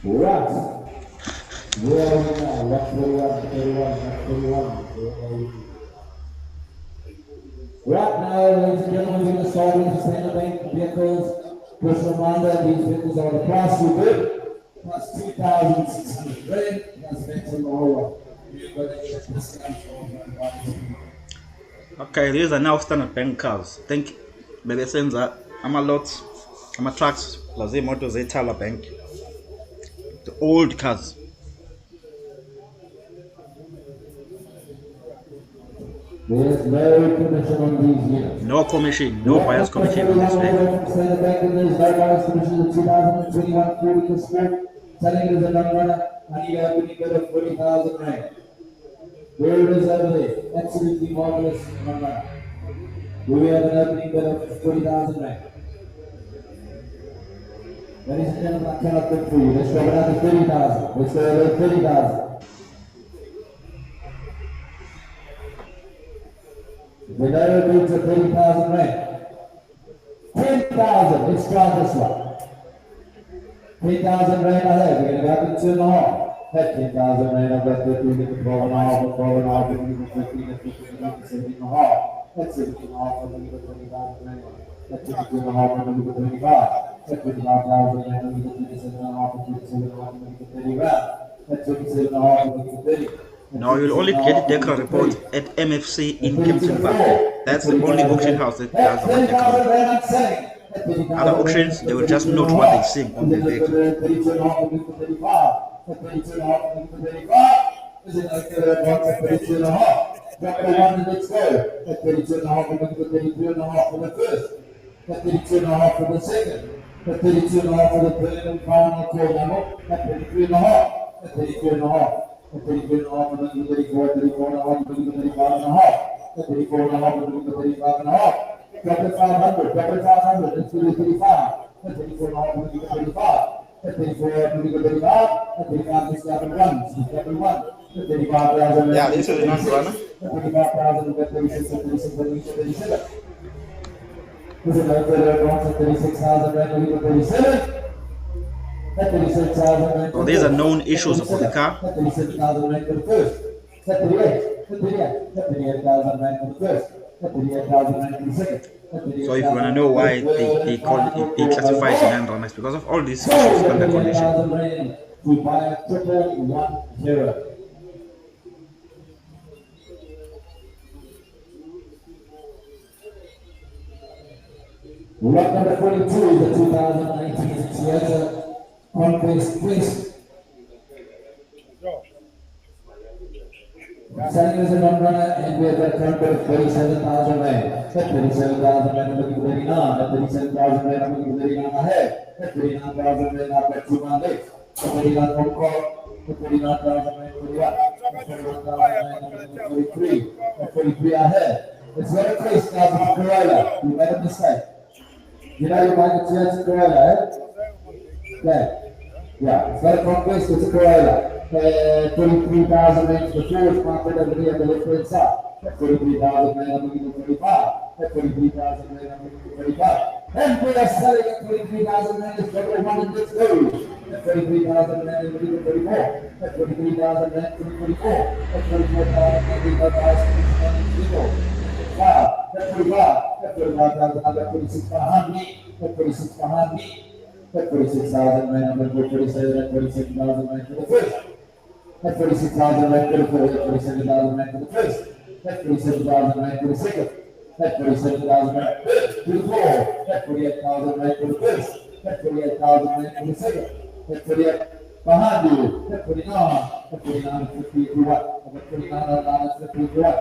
Right. Where are we now? 141, 141. Right now, ladies and gentlemen, we're going to start with the standard bank vehicles. Just a reminder, these vehicles are the price you bid, plus 2,600 rand, plus vets on the whole. Okay, these are now standard bank cars. Think bebesenza ama-lots, ama-trucks, plus imoto ze-Tyler Bank. The old cars. There's no commission on these units. No commission, no buyer's commission on this vehicle. Standard bank in this, no buyer's commission of 2021 40 per square. Selling it as a non-runner, I need a opening bid of 40,000 rand. There it is over there, absolutely marvelous non-runner. We have an opening bid of 40,000 rand. Ladies and gentlemen, I cannot bid for you. Let's drop it down to 30,000. Let's go over 30,000. The lower bids are 30,000 rand. 10,000. Let's try this one. 10,000 rand I have. We're going to go up in 2.5. That's 10,000 rand. I've got 15 to 12.5, 12.5, 15 to 17.5. That's 17.5 for the 20,000 rand. That's 22.5 for the 25. That's 25,000 rand. I'm going to 27.5 for 27.5 for 30 rand. That's 27.5 for 30. No, you'll only get the Decker report at MFC in Kempton Park. That's the only auction house that does what Decker. Other auctions, they will just note what they see on the vehicle. For the second. 32.5 for the third and final call number. 33.5. 33.5. 33.5 for the 34, 34.5 for the 35.5. 34.5 for the 35.5. Drop it 500, drop it 500, let's do the 35. 34.5 for the 35. 34 for the 35. 35 is 7 1. 35,000. Yeah, this is a non-runner. 35,000, 36, 36, 37. This is another 36,000 rand, 37. So these are known issues about the car. 37,000 rand for the first. 38,000 rand for the first. 38,000 rand for the second. So if you want to know why they classify it as non-runners, because of all these issues under condition. We buy a 110. Lot number 42 is the 2019 Toyota Conquest Twist. Selling as a non-runner and we have a current bid of 37,000 rand. 37,000 rand looking for 39. 37,000 rand looking for 39 ahead. 39,000 rand I've got 2 months left. 39 phone call. 39,000 rand 41. 41,000 rand 43. 43 ahead. It's not a twist now, it's a Corolla. You made a mistake. You know you buy the Toyota Corolla, eh? Okay. Yeah, it's not a Conquest, it's a Corolla. 23,000 rand for the first market over here on the left hand side. 43,000 rand I'm looking for 35. 43,000 rand I'm looking for 35. And we are selling at 23,000 rand is what we wanted to do. 33,000 rand I'm looking for 34. 43,000 rand for 44. 44,000 rand is what I was going to 45,000, I got 46 behind me, 46 behind me, 46,000 rand, I'm going to go 47, 47,000 rand for the first. 46,000 rand for the first, 47,000 rand for the first, 47,000 rand for the second, 47,000 rand for the fourth, 48,000 rand for the first, 48,000 rand for the second, 48 behind you, 49, 49, 50 if you want, I got 49 on 50 if you want.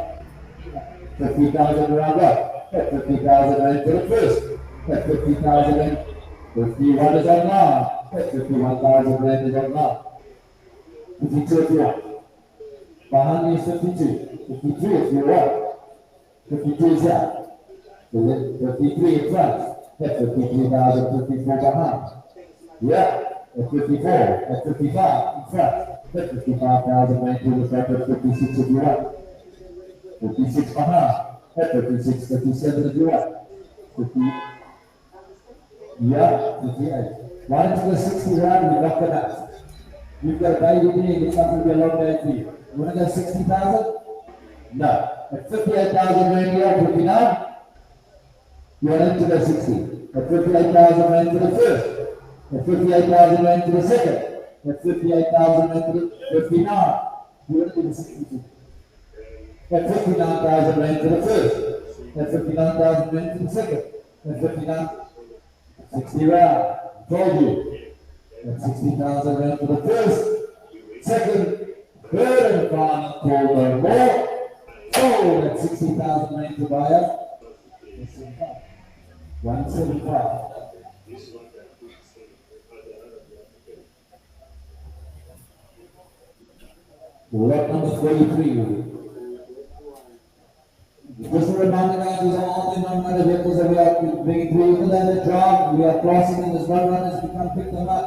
50,000 around that. 50,000 rand for the first. 50,000 rand. 51 is on now. 51,000 rand is on now. 52 if you want. Behind me is 52. 53 if you want. 52 is out. 53 in front. 53,000, 54 behind. Yeah. At 54. At 55 in front. 55,000 rand to the front. At 56 if you want. 56 behind. 56, 57 if you want. 50. Yeah, 58. Right into the 60 round, we knock them out. You've got a baby there, it's not going to be a long day for you. You want to go 60,000? No. At 58,000 rand here, 59, you want to go 60. At 58,000 rand to the first. At 58,000 rand to the second. At 58,000 rand to the 59. You want to do the 62. At 59,000 rand to the first. At 59,000 rand to the second. At 59, 60 round. Told you. At 60,000 rand to the first. Second, third, and final call no more. Sold at 60,000 rand to buyer. 175. Lot number 43. Just a reminder, guys, these are all the non-runner vehicles that we are bringing through. Even though the job, we are crossing in this non-runners, we can pick them up.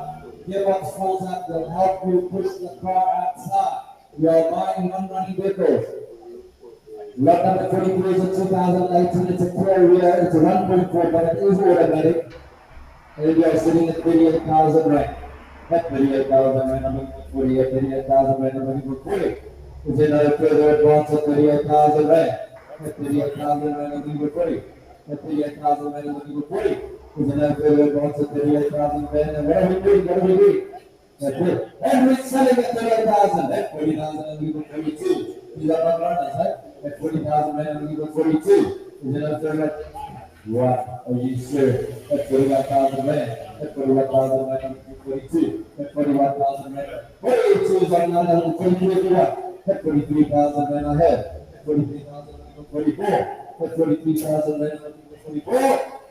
Gearbox falls up, they'll help you push the car outside. We are buying non-running vehicles. Lot number 43 is a 2018, it's a Carrier, it's a 1.4, but it is automatic. And we are sitting at 38,000 rand. At 38,000 rand, I'm looking for 48, 38,000 rand, I'm looking for 40. Is another further advance at 38,000 rand. At 38,000 rand, I'm looking for 40. At 38,000 rand, I'm looking for 40. Is another further advance at 38,000 rand. And what are we doing? What are we doing? That's it. And we're selling at 38,000. At 40,000, I'm looking for 42. These are not runners, right? At 40,000 rand, I'm looking for 42. Is another further. What? Are you sure? At 41,000 rand. At 41,000 rand, I'm looking for 42. At 41,000 rand. 42 is on 942 at 43,000 rand ahead. At 43,000 rand, 44. At 43,000 rand, 44.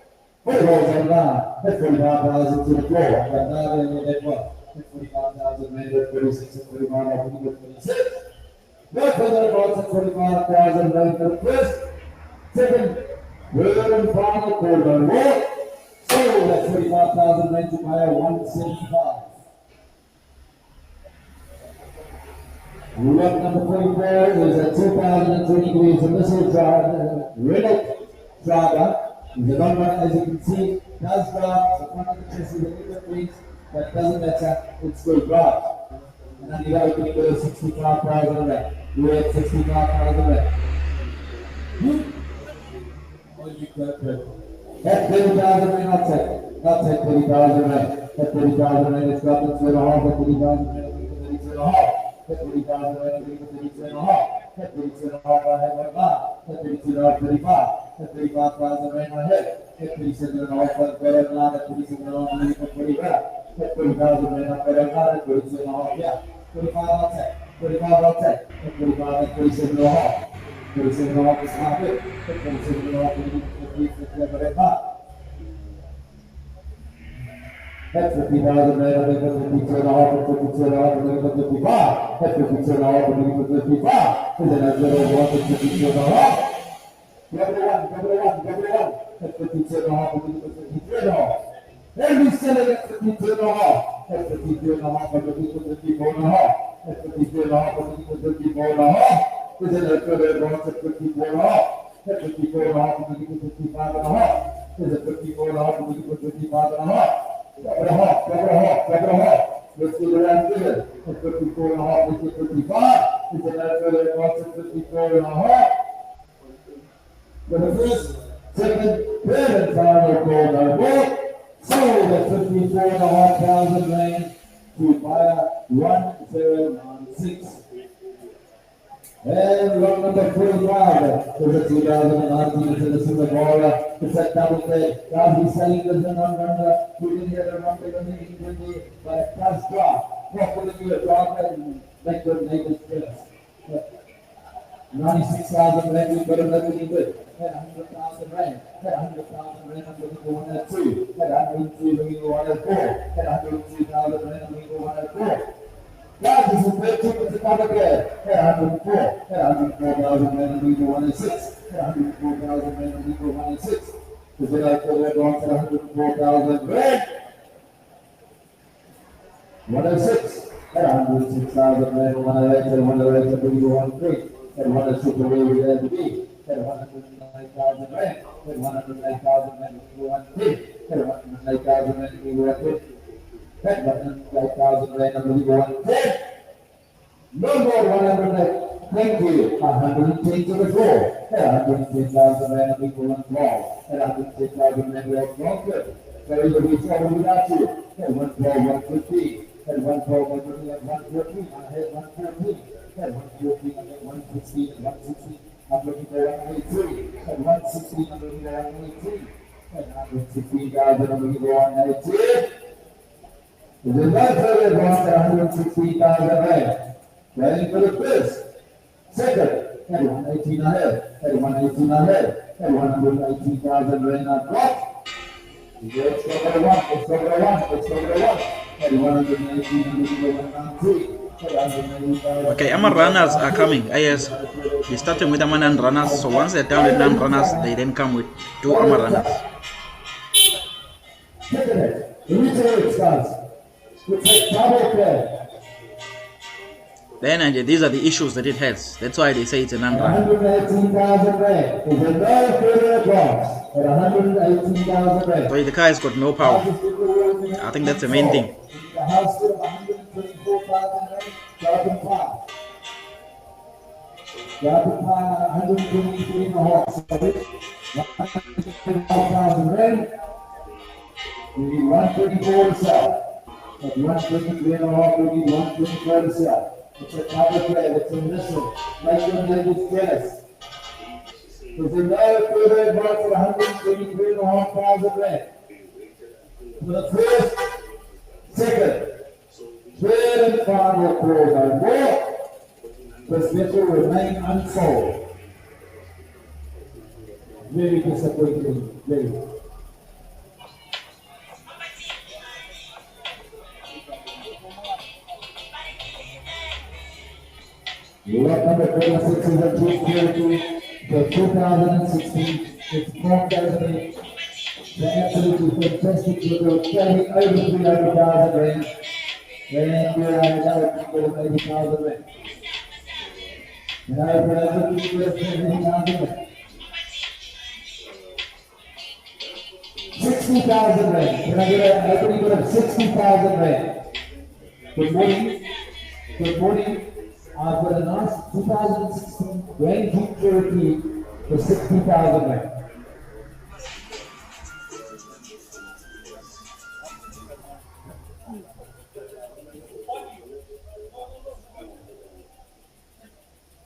44 is on 9. At 45,000 to the floor. At 9 and at 1. At 45,000 rand, at 46, at 41, at 26. No further advance at 45,000 rand for the first. Second, third and final quarter more. Sold at 45,000 rand to buyer 175. Lot number 44 is a 2023 it's a missile driver, Renault driver. The number, as you can see, does drive. The front of the chassis is a little bit weak, but it doesn't matter, it still drives. And then you got to go to 65,000 rand. We're at 65,000 rand. Oh, you got good. At 30,000 rand, I'll take it. I'll take 30,000 rand. At 30,000 rand, it's dropped to 2.5. At 30,000 rand, it's 32.5. At 30,000 rand, it's 32.5. At 32.5, I have my bar. At 32.5, 35. At 35,000 rand, I have. At 37.5, I've got a line. At 37.5, I'm looking for 20 rand. At 20,000 rand, I've got a line. At 32.5, yeah. 25, I'll take. 25, I'll take. At 25, at 37.5. 37.5 is half it. At 37.5, we need to 50, at half. At 50,000 rand, I'm looking for 52.5. At 52.5, I'm looking for 55. At 52.5, I'm looking for 55. And then I've got a 1 at 52.5. Double one. At 52.5, I'm looking for 53.5. And we're selling at 52.5. At 52.5, I'm looking for 54.5. At 52.5, I'm looking for 54.5. Is it a further advance at 54.5? At 54.5, I'm looking for 55.5. Is it 54.5, I'm looking for 55.5? Double a half. Let's get around here. At 54.5, let's get 55. Is it a further advance at 54.5? For the first, second, third, and final call no more. Sold at 54,500 rand to buyer 1096. And lot number 45 is a 2019 to the Super Bowl. It's a double play. Guys, he's selling this non-runner. We didn't hear the number in the England, but it does drop. Properly do a drop and make your neighbors jealous. 96,000 rand, we've got another thing good. At 100,000 rand. At 100,000 rand, I'm looking for 102. At 102, looking for 104. At 102,000 rand, I'm looking for 104. Guys, this is very cheap with the cover grade. At 104. At 104,000 rand, I'm looking for 106. At 104,000 rand, I'm looking for 106. So then I further advance at 104,000 rand. 106. At 106,000 rand, 108, and 108, I'm looking for 103. At 106, where we have to be. At 109,000 rand. At 109,000 rand, we go 110. At 109,000 rand, we go 110. That 105,000 rand, number 110. No more 120, 110 to the floor. 110,000 rand, number 112. 110,000 rand, number 112. Everybody is over without you. 112, 115. 112, 115, 114. I had 114. 114, 116, 116. I'm looking for 183. 116, I'm looking for 118. 116,000, I'm looking for 119. The result further advanced at 116,000 rand. Ready for the first, second, at 118 ahead, at 118 ahead, at 118,000 rand not blocked. Let's go for the one, let's go for the one, let's go for the one. At 118, 119. Okay, Aman runners are coming. Yes, we're starting with Aman and runners. So once they're done with non runners, they then come with two Aman runners. Then and these are the issues that it has. That's why they say it's a non runner. 118,000 rand. Is there no further advance at 118,000 rand? So the car has got no power. I think that's the main thing. The house stood 124,000 rand. Garden Park. Garden Park 123 and a half. 124,000 rand. We need 124 to sell. At 123 and a half, we need 124 to sell. It's a public play, it's a missile. Make your neighbors jealous. There's another further advance at 123,500 rand. For the first, second, third and final calls are more. The special remain unsold. Very disappointing, very. Lot number 26 is a 230 for 2016. It's 4,008. The absolutely fantastic little carrying over 300,000 rand. And we are another people of 80,000 rand. And over another people of 70,000 rand. 60,000 rand. Can I get an opening of 60,000 rand? Good morning. Good morning. I've got a nice 2016 Grand Jeep Cherokee for 60,000 rand.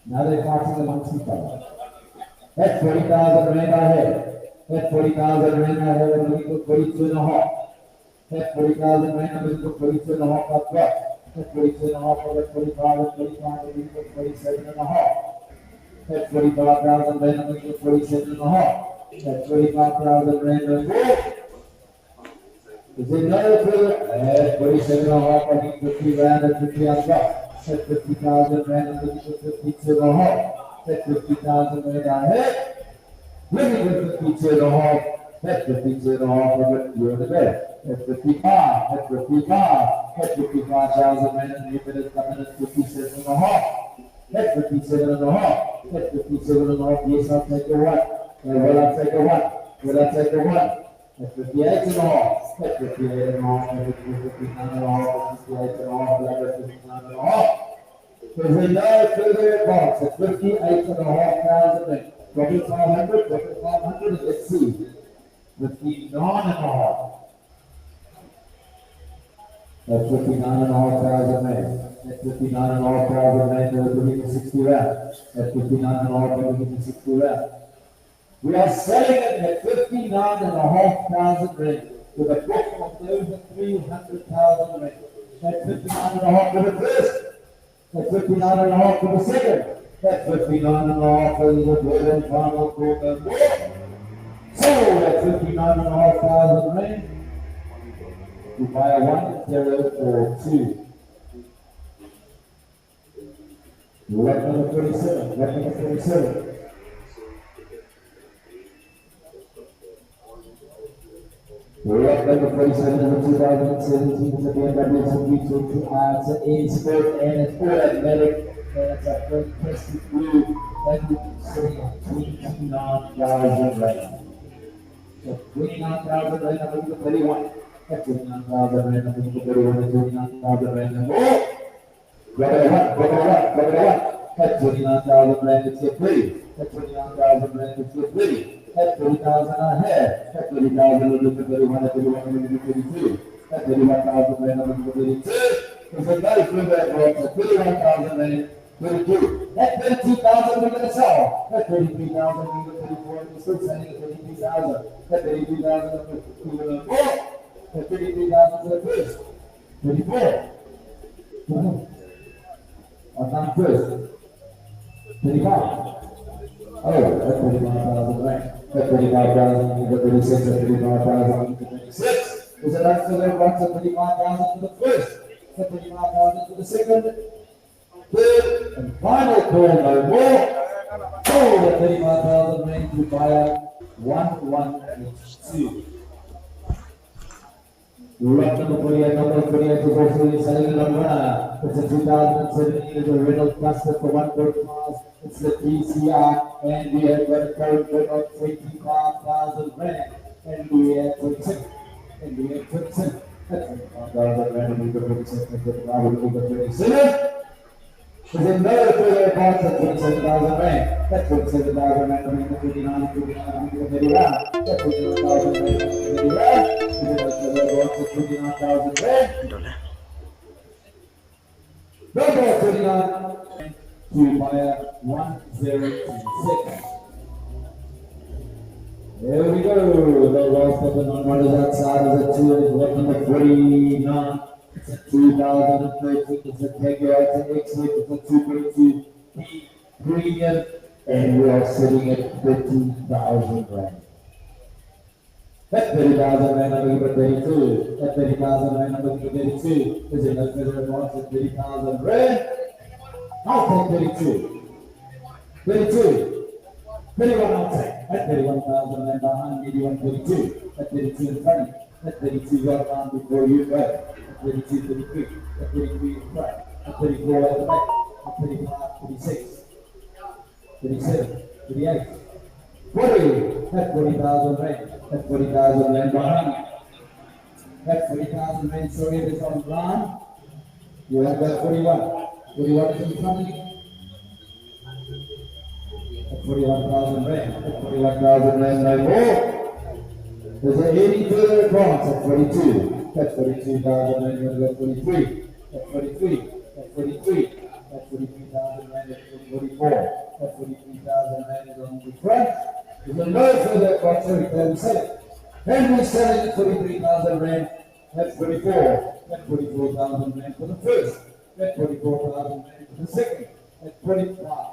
Now they're fighting amongst each other. That's 40,000 rand I have. That's 40,000 rand I have. I'm looking for 42 and a half. That's 40,000 rand. I'm looking for 42 and a half. I've got. That's 42 and a half. That's 45 and 45. I'm looking for 47 and a half. That's 45,000 rand. I'm looking for 47 and a half. That's 45,000 rand and more. Is there no further? That's 47 and a half. I'm looking for 50 rand and 50 I've got. That's 50,000 rand. I'm looking for 52 and a half. That's 50,000 rand I have. Looking for 52 and a half. That's 52 and a half. I'm looking for the bed. That's 55. That's 55. That's 55,000 rand. And you better come in at 57 and a half. That's 57 and a half. That's 57 and a half. Yes, I'll take a one. Will I take a one? Will I take a one? That's 58 and a half. That's 58 and a half. That's 59 and a half. That's 58 and a half. That's 59 and a half. There's a no further advance. That's 58 and a half thousand rand. 2,500, 2,500, let's see. 59 and a half. That's 59 and a half thousand rand. That's 59 and a half thousand rand. We're looking for 60 rand. That's 59 and a half. We're looking for 60 rand. We are selling it at 59 and a half thousand rand with a book of over 300,000 rand. That's 59 and a half for the first. That's 59 and a half for the second. That's 59 and a half for the third and final quarter. So that's 59 and a half thousand rand. You buy a 1, 0, or 2. Lot number 27. Lot number 27. Lot number 27 of 2017 is a BMW Suzuki it's an in-sport and it's automatic and it's a fantastic blue and it's sitting at 29,000 rand. So 29,000 rand, I'm looking for 31. at 29,000 rand, number 31 at 29,000 rand, number 4. At 29,000 rand, it's your plea. At 29,000 rand, it's your plea. At 30,000 I have. At 30,000, number 31 at 31, number 32. At 31,000 rand, number 32. It's a nice move that works. At 31,000 rand, 32. At 32,000, we're going to sell. At 33,000, we're going to 34. We're still selling at 33,000. At 33,000, we're going to 4. At 33,000 to the first. 34. Not first. 35. Oh, that's 35,000 rand. That's 35,000 to 36. That's 35,000 to 36. Is it nice to live once at 35,000 to the first? At 35,000 to the second. Third and final call, no more. Sold at 35,000 rand to buyer 112. Lot number 48, number 48 is also selling in Durban. It's a 2017, it's a Renault Cluster for 1.5 cars. It's the TCR, and we have got a current bid of 25,000 rand. And we have 26. And we have 26. That's 25,000 rand, and we got 26. And we got 27. There's another further advance at 27,000 rand. That's 27,000 rand, and we got 29, 29, we got 31. That's 29,000 rand, and we got 31. 29,000 rand. Number 29 to buyer 1026. There we go. The last of the non-runners outside is a 2 is what number 49. It's a 2013. It's a Tegger. It's an X-Link. It's a 2.2 P premium. And we are sitting at 50,000 rand. At 30,000 rand, number 32. At 30,000 rand, number 32. Is it a further advance at 30,000 rand? I'll take 32. 32. 31 I'll take. At 31,000 rand behind me, 32. At 32 in front. At 32 right down before you go. At 32, 33. At 33 in front. At 34 at the back. At 35, 36. 37, 38. 40. At 40,000 rand. At 40,000 rand behind me. At 40,000 rand, sorry, it is on plan. You have got 41. 41 is in front of you. At 41,000 rand. At 41,000 rand, no more. There's an 80 further advance at 42. At 42,000 rand, you've got 43. At 43. At 43. At 43,000 rand, at 44. At 43,000 rand is on the front. There's a no further advance, sorry, 37. And we're selling at 43,000 rand. At 44. At 44,000 rand for the first. At 44,000 rand for the second. At 45.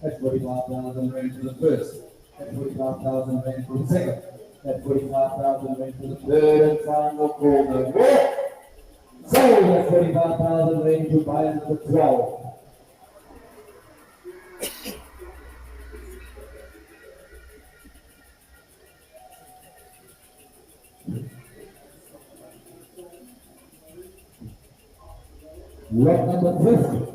At 45,000 rand for the first. At 45,000 rand for the second. At 45,000 rand for the third and final call. Sold at 45,000 rand to buyer number 12. Lot number 50.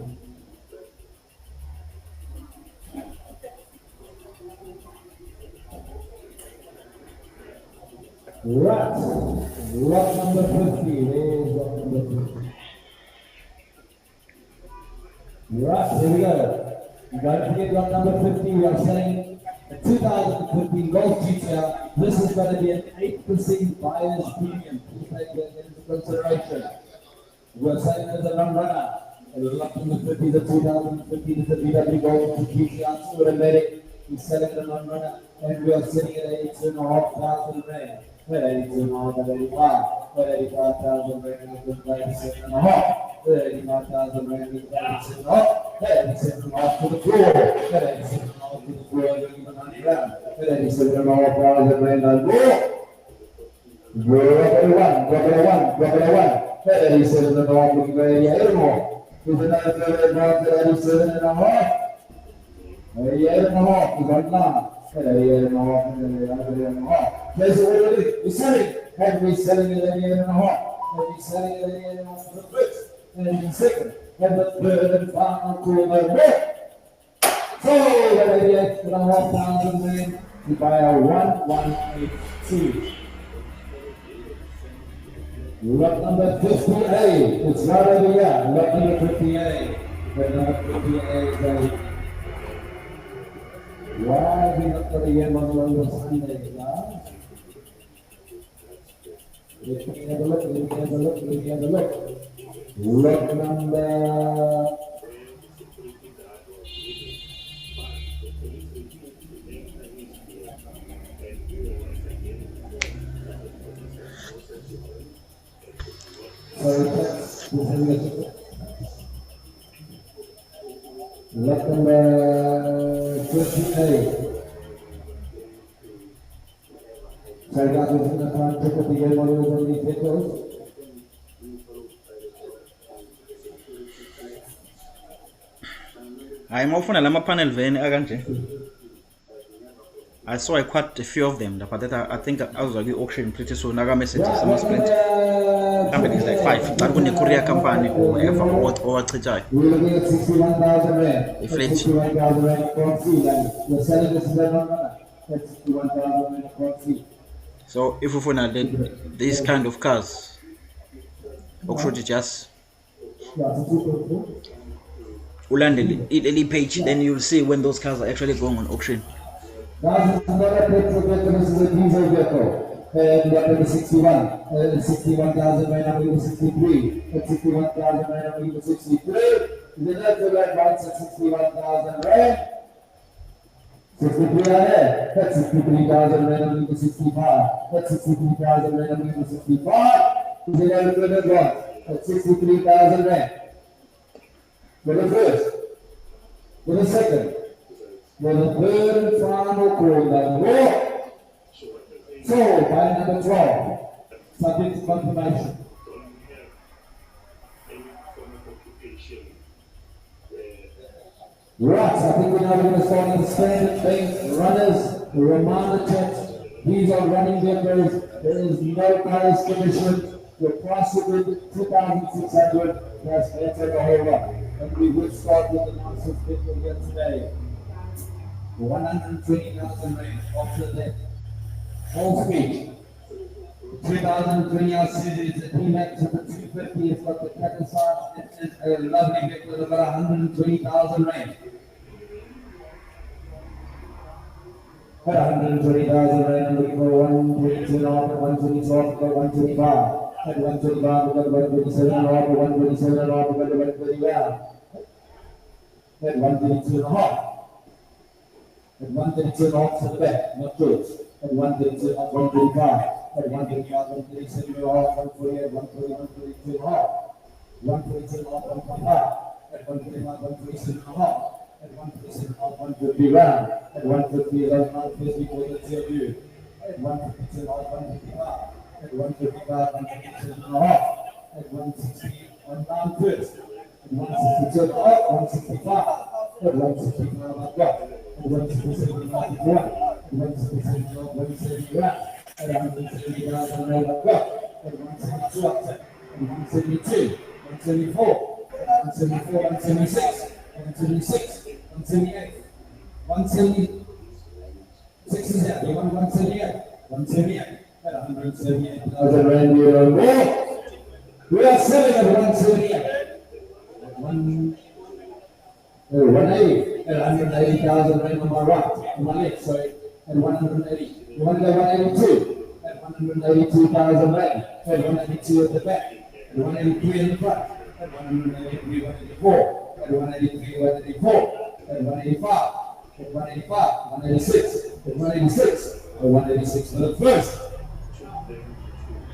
Lot number 50. There's lot number 50. Right, here we go. Don't forget lot number 50. We are selling a 2015 Golf GTR. This is going to be an 8% buyer's premium. Please take that into consideration. We're selling as a non-runner. Lot number 50 is a 2015 is a VW Golf GTR automatic. We're selling a non-runner, and we are sitting at 82,500 rand. At 82,500, at 85, at 85,000 rand, with 87,500. At 85,000 rand, with 87,500. At 87,500 to the floor. At 87,500 to the floor, and even on the ground. At 87,500 rand, no more. We're up at 1. At 87,500, looking for 88 more. With another further advance at 87,500. 88,500 is on line. At 88,500. Place it where it is. We're selling. And we're selling at 88,500. And we're selling at 88,500 for the first. And the second. And the third and final call no more. Sold at 88,500 rand to buy a 1182. Lot number 58. It's right over here. Lot number 58. Lot number 58 is a. Why have we not got a yellow on Sunday, guys? Let me have a look. Let me have a look. Let me have a look. Lot number. Lot number 58. So that is in the front pick up the yellow on these vehicles. I'm often a lama panel van aganje. I saw quite a few of them, but that I think I was like auction pretty soon. Naga messages, some sprint. Companies like 5. But when a courier company or whatever, or a Chijai. We're looking at 61,000 rand. If let's 61,000 rand from sea. You're selling this that's 61,000 rand from sea. so if we find these kind of cars, auction just Ulandeli page, then you'll see when those cars are actually going on auction. Guys, this is not a petrol vehicle, this is a diesel vehicle. And what number 61? 61,000 rand, number 63. At 61,000 rand, number 63. The left to right rights at 61,000 rand. 63 there. That's 63,000 rand, number 65. That's 63,000 rand, number 65. Is it ever good as well? That's 63,000 rand. For the first. For the second. For the third and final call, that war. So, by number 12, subject to confirmation. Right, I think we're now going to start on the standard things, runners, reminder checks. These are running vehicles. There is no price commission. Your price will be 2,600. That's better the whole run. And we will start with the nicest vehicle here today. 120,000 rand after that. Whole speed. 2020 I said it's a D-Max with the 250. It's got the cattle size. It is a lovely vehicle of about 120,000 rand. At 120,000 rand, I'm looking for 122 off at 122 off at 125. At 125, we've got 127 off at 127 off at 131. At 132 and a half. At 132 off to the back, not good. At 132 off 135. At 135, 137 and a half, 148, 140, 142 and a half. 142 off 125. At 125, 127 and a half. At 127 off 150 round. At 150 is on 150 for the TLU. At 152 off 155. At 155, 157 and a half. At 160 on round first. At 162 and a half, 165. At 165 I've got. At 167 91. At 167 off 170 round. At 170,000 rand I've got. At 172 up to. At 172. 174. 174, 176. 176, 178, 176 is out. You want 178, 178, at 178,000 rand euro more. We are selling at 178, at 180, at 180,000 rand on my right, on my left, sorry, at 180. You want to go 182, at 182,000 rand, at 182 at the back, at 183 in the front, at 183, 184. At 183, 184, at 185, at 185, 186, at 186, at 186 for the first,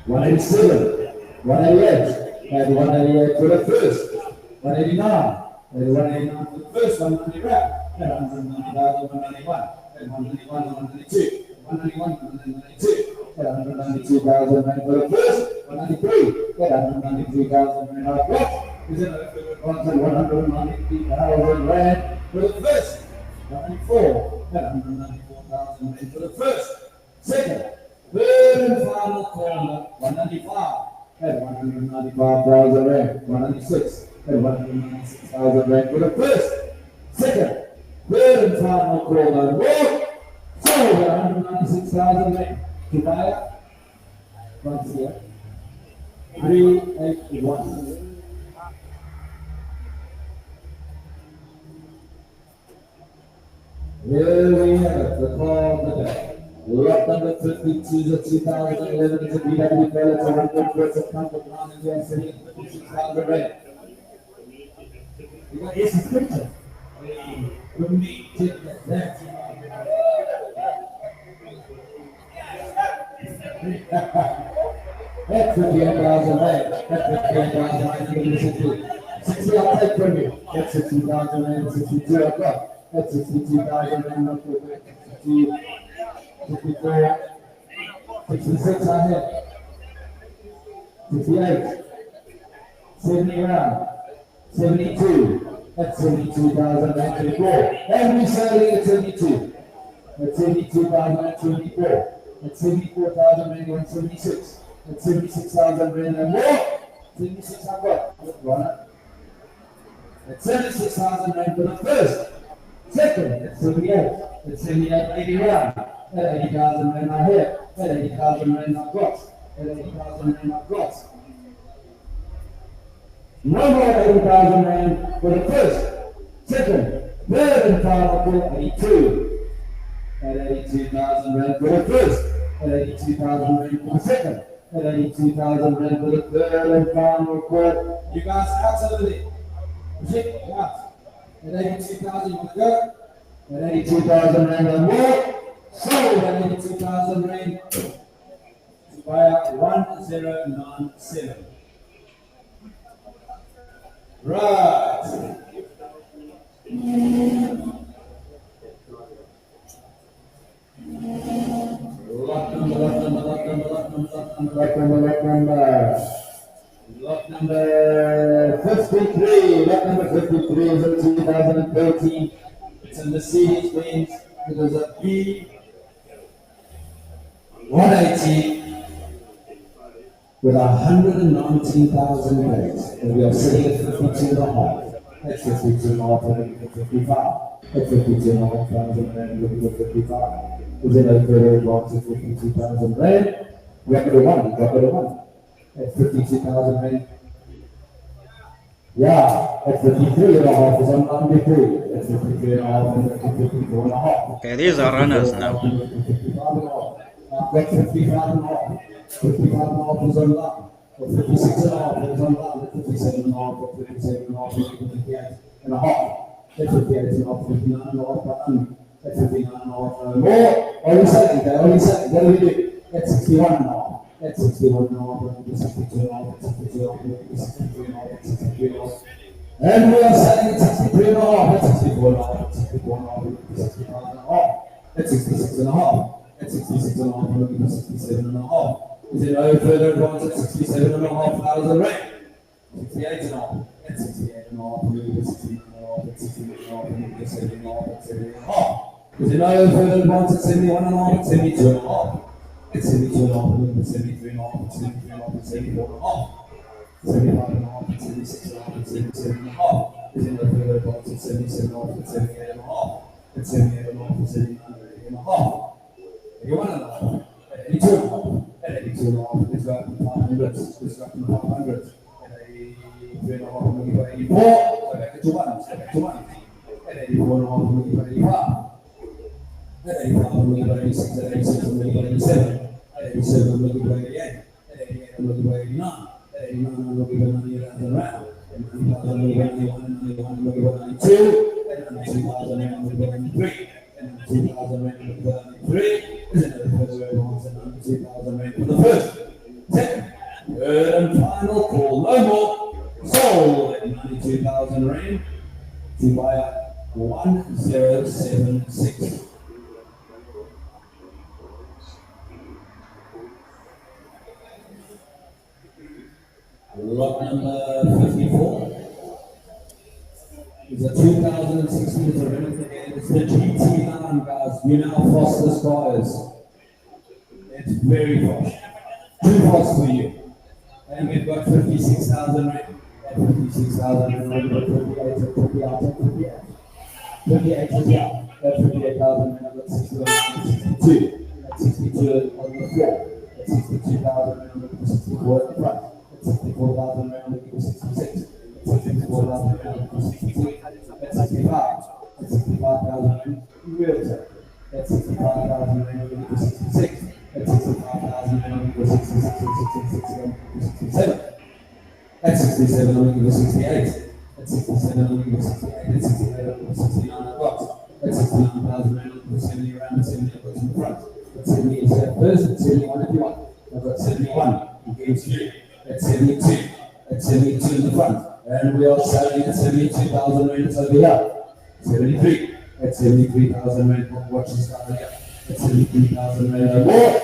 187, 188, at 188 for the first, 189, at 189 for the first, 190 round, at 190,000, 191, at 191, 192, 191, 192, at 192,000 rand for the first, 193, at 193,000 rand I've got. Is it 193,000 rand for the first, 194, at 194,000 rand for the first, second, third and final corner, 195, at 195,000 rand, 196, at 196,000 rand for the first, second, third and final corner, more, sold at 196,000 rand. To buy it, once here. 6381. Here we have it, the call of the day. Lot number 52, the 2011 is a BW Bella to 100 words of comfort round in the city, 56,000 red. You got a subscription. We need to get that. That's 58,000 red. That's 58,000 red. 60 I'll take from you. That's 60,000 red. 62 I've got. That's 62,000 red. 62. 64, 66 I hit, 68, 70 around, 72, that's 72,024, and we selling at 72, that's 72,024, that's 74,176, that's 76,000 and more, 76 I've got, runner, that's 76,000 for the first, second, that's 78, that's 78, 80 around. That 80,000 rand I hit, that 80,000 rand I've got, that 80,000 rand I've got. No more 80,000 rand for the first, second, third and final call, 82. That 82,000 rand for the first, that 82,000 rand for the second, that 82,000 rand for the third and final call. You guys absolutely, shit, out. That 82,000, you want to go? That 82,000 rand and more. So that 82,000 rand via 1097. Right. Lot number 53. Lot number 53 is a 2013. It's a Mercedes Benz. It was a B 180 with 119,000 credits, and we are sitting at 52 and a half. That's 52 and a half, and at 55. At 52 and a half thousand rand, looking at 55. Is it a further advance of 52,000 rand? We have to one, drop it a one. At 52,000 rand. Yeah, at 53 and a half is on 93. At 53 and a half and at 54 and a half. Okay, these are runners now. Got 55 and a half. 55 and a half is on line. 56 and a half is on line. 57 and a half, 57 and a half, 58 and a half. At 58 and a half, 59 and a half, at 59 and a half, no more. Only second, only second. What do we do? At 61 and a half. At 61 and a half, 62 and a half, 62 and a half, 63 and a half, 63 and a half. And we are selling at 63 and a half, at 64 and a half, at 64 and a half, at 65 and a half, at 66 and a half, at 66 and a half, at 67 and a half. Is it no further advance at 67 and a half thousand rand? 68 and a half, at 68 and a half, at 69 and a half, at 69 and a half, at 70 and a half, at 70 and a half. Is it no further advance at 71 and a half, at 72 and a half? At 72 and a half, at 73 and a half, at 73 and a half, at 74 and a half. 75 and a half, at 76 and a half, at 77 and a half. Is it no further advance at 77 and a half, at 78 and a half? At 78 and a half, at 79 and a half. 81 and a half, at 82 and a half. At 82 and a half, let's go up to 500. Let's go up to 500. At 83 and a half, we'll give 84. Go back to 1. Go back to 1. At 84 and a half, we'll give 85. At 85, we'll give 86. At 86, we'll give 87. At 87, we'll give 88. At 88, we'll give 89. At 89, we'll give 90,000 round. At 90,000, we'll give 91. At 91, we'll give 92. At 92,000, we'll give 93. And 2,000 rand for the 93, is another further advance and 2,000 rand for the first, second, third and final call, no more, sold at 92,000 rand to buyer 1076. Lot number 54. It's a 2016, it's a Renault again. It's the GT9, guys. You know how fast this car is. It's very fast. Too fast for you. And we've got 56,000 rand. At 56,000 rand, we've got 58, 58, 58 is out. At 58,000 rand, I've got 62. At 62 on the floor. At 62,000 rand, I've got 64 at the front. At 64,000 rand will equal 66. At 64,000 rand will equal 62. At 65. At 65,000 rand, realtor. At 65,000 rand will equal 66. At 65,000 rand will equal 66. At 67. At 67 will equal 68. At 67 will equal 68. At 68 will equal 69 o'clock. At 69,000 rand will equal 70 around 70 o'clock in the front. At 70 is at first. At 71 if you want. I've got 71. You gave 3. At 72. At 72 in the front. And we are selling at 72,000 rand over here. 73. At 73,000 rand, watch this down here. At 73,000 rand or more.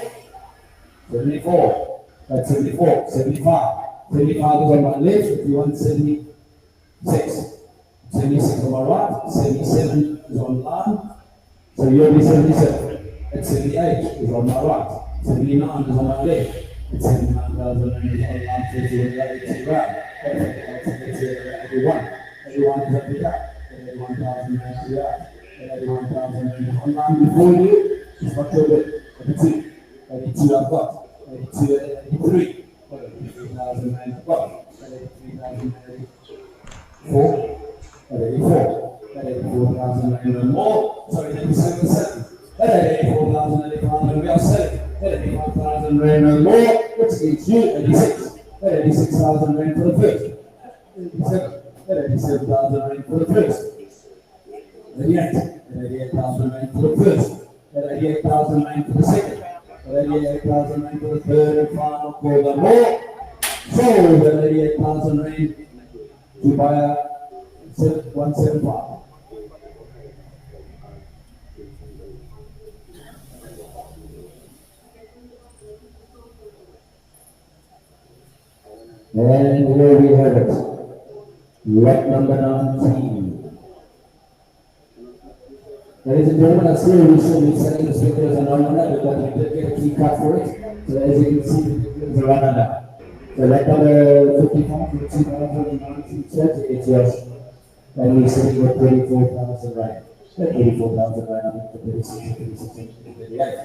74. At 74. 75. 75 is on my left. If you want 76. 76 on my right. 77 is on line. So you'll be 77. At 78 is on my right. 79 is on my left. At 79,000 rand is on line 30 on the other 2 round. 81. 81 is up here. 81,000 rand to the right. 81,000 rand is on line before you. It's not your way. 82. 82 I've got. 82 at 83. 83,000 rand I've got. 83,000 rand 4. At 84. At 84,000 rand and more. Sorry, 87. At 84,000 rand we are selling. At 85,000 rand and more. What's each you? 86. At 86,000 rand for the first. 87. At 87,000 rand for the first. 88. At 88,000 rand for the first. At 88,000 rand for the second. At 88,000 rand for the third and final quarter more. Sold at 88,000 rand to buyer 175. And here we have it. Lot number 19. Ladies and gentlemen, I see we should be selling the stickers and on that because we did get a key cut for it. So as you can see, it's a run under. So lot number 55 for the 2019 set, it's yours. And we're sitting with 34,000 rand. 34,000 rand, I think the 36, 38.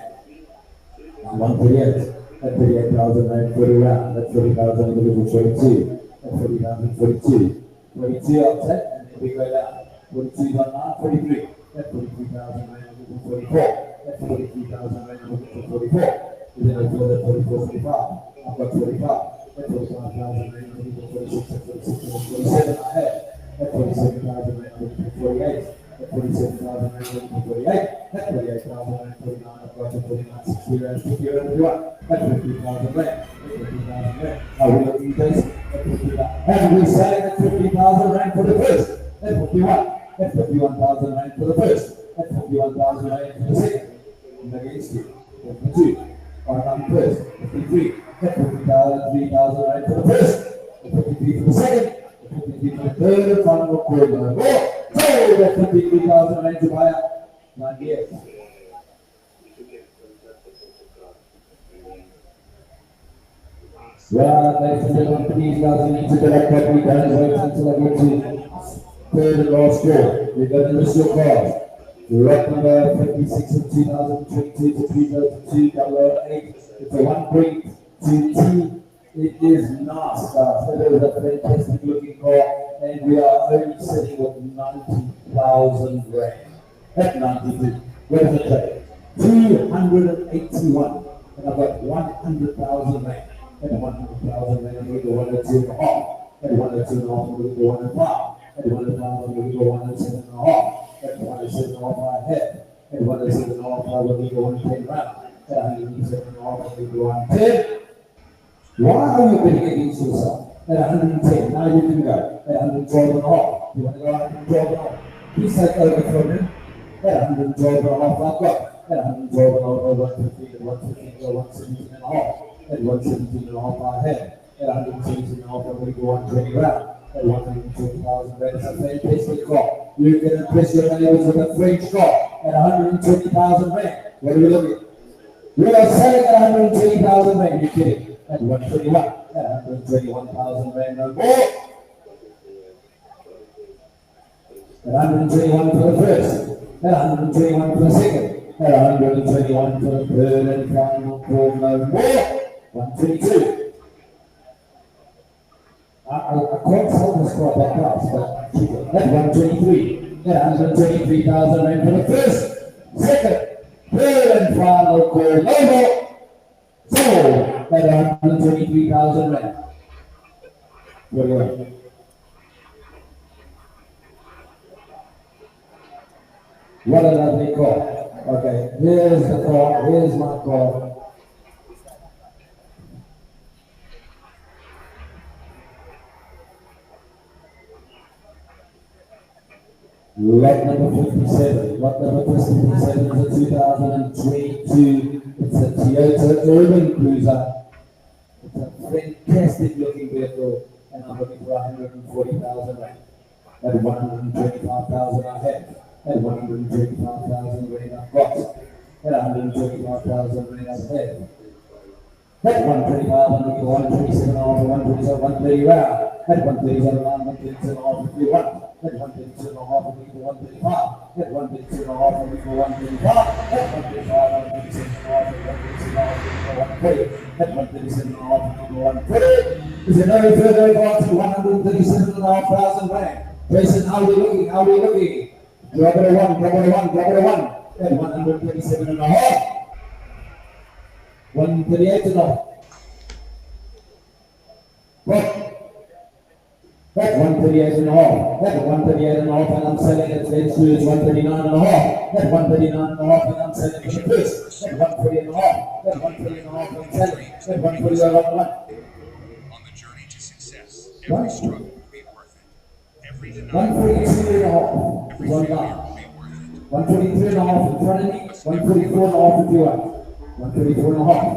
And 138. At 38,000 rand, 40 round. At 40,000, we go for 42. At 40,000, 42. 42 outside, and then we go down. 42 is on now, 43. At 43,000 rand, we go for 44. At 43,000 rand, we go for 44. And then I go to 44, 45. I've got 45. At 45,000 rand, we go for 46. At 46, 47 I have. At 47,000 rand, we go for 48. At 47,000 rand, we go for 48. At 48,000 rand, 49. I've got 49, 60 rand, 50 rand, 51. At 50,000 rand. At 50,000 rand. Are we looking at this? At 50,000. And we're selling at 50,000 rand for the first. At 51. At 51,000 rand for the first. At 51,000 rand for the second. And against you. 52. On first. 53. At 53,000 rand for the first. At 53 for the second. At 53 for the third and final quarter. More. Sold at 53,000 rand to buy up. 98. Well, ladies and gentlemen, please guys, you need to collect what we done and wait until I get to third and last score. We're going to miss your cards. Lot number 56 of 2022 to 2002 It's a 1.2T. It is nice, guys. It is a fantastic looking car, and we are only sitting with 90,000 rand. At 92. What does it take? 281. And I've got 100,000 rand. At 100,000 rand, we go 102.5. At 102.5, we go 105. At 105, we go 107.5. At 107.5, I have. At 107.5, we go 110 round. At 107.5, we go 110. Why are you betting against yourself? At 110, now you can go. At 112.5, you want to go 112.5. Please take over from him. At 112.5, I've got. At 112.5, 115, at 115, go 117.5. At 117.5, I have. At 117.5, I'm going to go 120 round. At 120,000 rand, it's a fantastic car. You can impress your neighbors with a French car at 120,000 rand. What are we looking at? We are selling at 120,000 rand. You're kidding. At 121. At 121,000 rand no more. At 121 for the first. At 121 for the second. At 121 for the third and final call no more. 122. I can't sell this car at that price, but keep it. At 123. At 123,000 rand for the first, second, third, and final call. Logo. Sold at 123,000 rand. What do you want? What a lovely car. Okay, here's the car. Here's my car. Lot number 57. Lot number 57 is a 2022. It's a Toyota Urban Cruiser. It's a fantastic looking vehicle, and I'm looking for 140,000 rand. At 125,000 I have. At 125,000 rand I've got. At 125,000 rand I have. At 125, I'm looking for 127 off, 127, 130 round. At 137 round, 137 off if you want. At 137 off, I'm looking for 135. At 137 off, I'm looking for 135. At 135, I'm looking for 137 off, at 137 off, I'm looking for 140. At 137 off, I'm looking for 140. Is it no further advance to 137,500 rand? Jason, how are we looking? How are we looking? Drop it a one, drop it a one, drop it a one. At 127 and a half. 138 and off. What? That's 138 and a half. That's 138 and a half, and I'm selling it. Let's do it 139 and a half. That's 139 and a half, and I'm selling it for the first. That's 140 and a half. That's 140 and a half, and I'm selling. That's 140 and a half. On the journey to success, every struggle will be worth it. Every denial 142 and a half. every One failure down. will be worth it. 143 and a half in front of me. 144 and a half if you want. 134 and a half.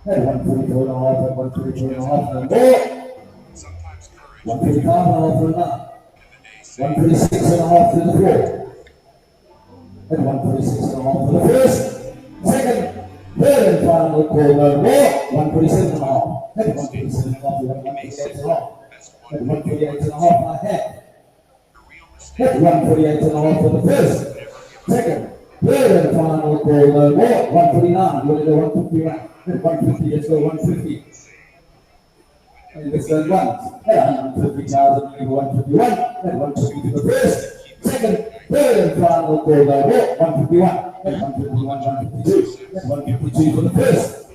That's 144 and a half, and 144 and a half, and more. Sometimes courage 135 and a half for the nine. in the day say 136 and a half to the floor. And 146 and a half for the first, second, third, and final call no more. 147 and a half. And 147 and a half, 148 and a half. And 148 and a half I have. And 148 and a half for the first, second, third, and final call no more. 149. We're going to go 151. And 150. Let's go 150. And this one once. And 150,000 and 151. And 150 to the first, second, third, and final call no more. 151. And 151, 152. And 152 for the first,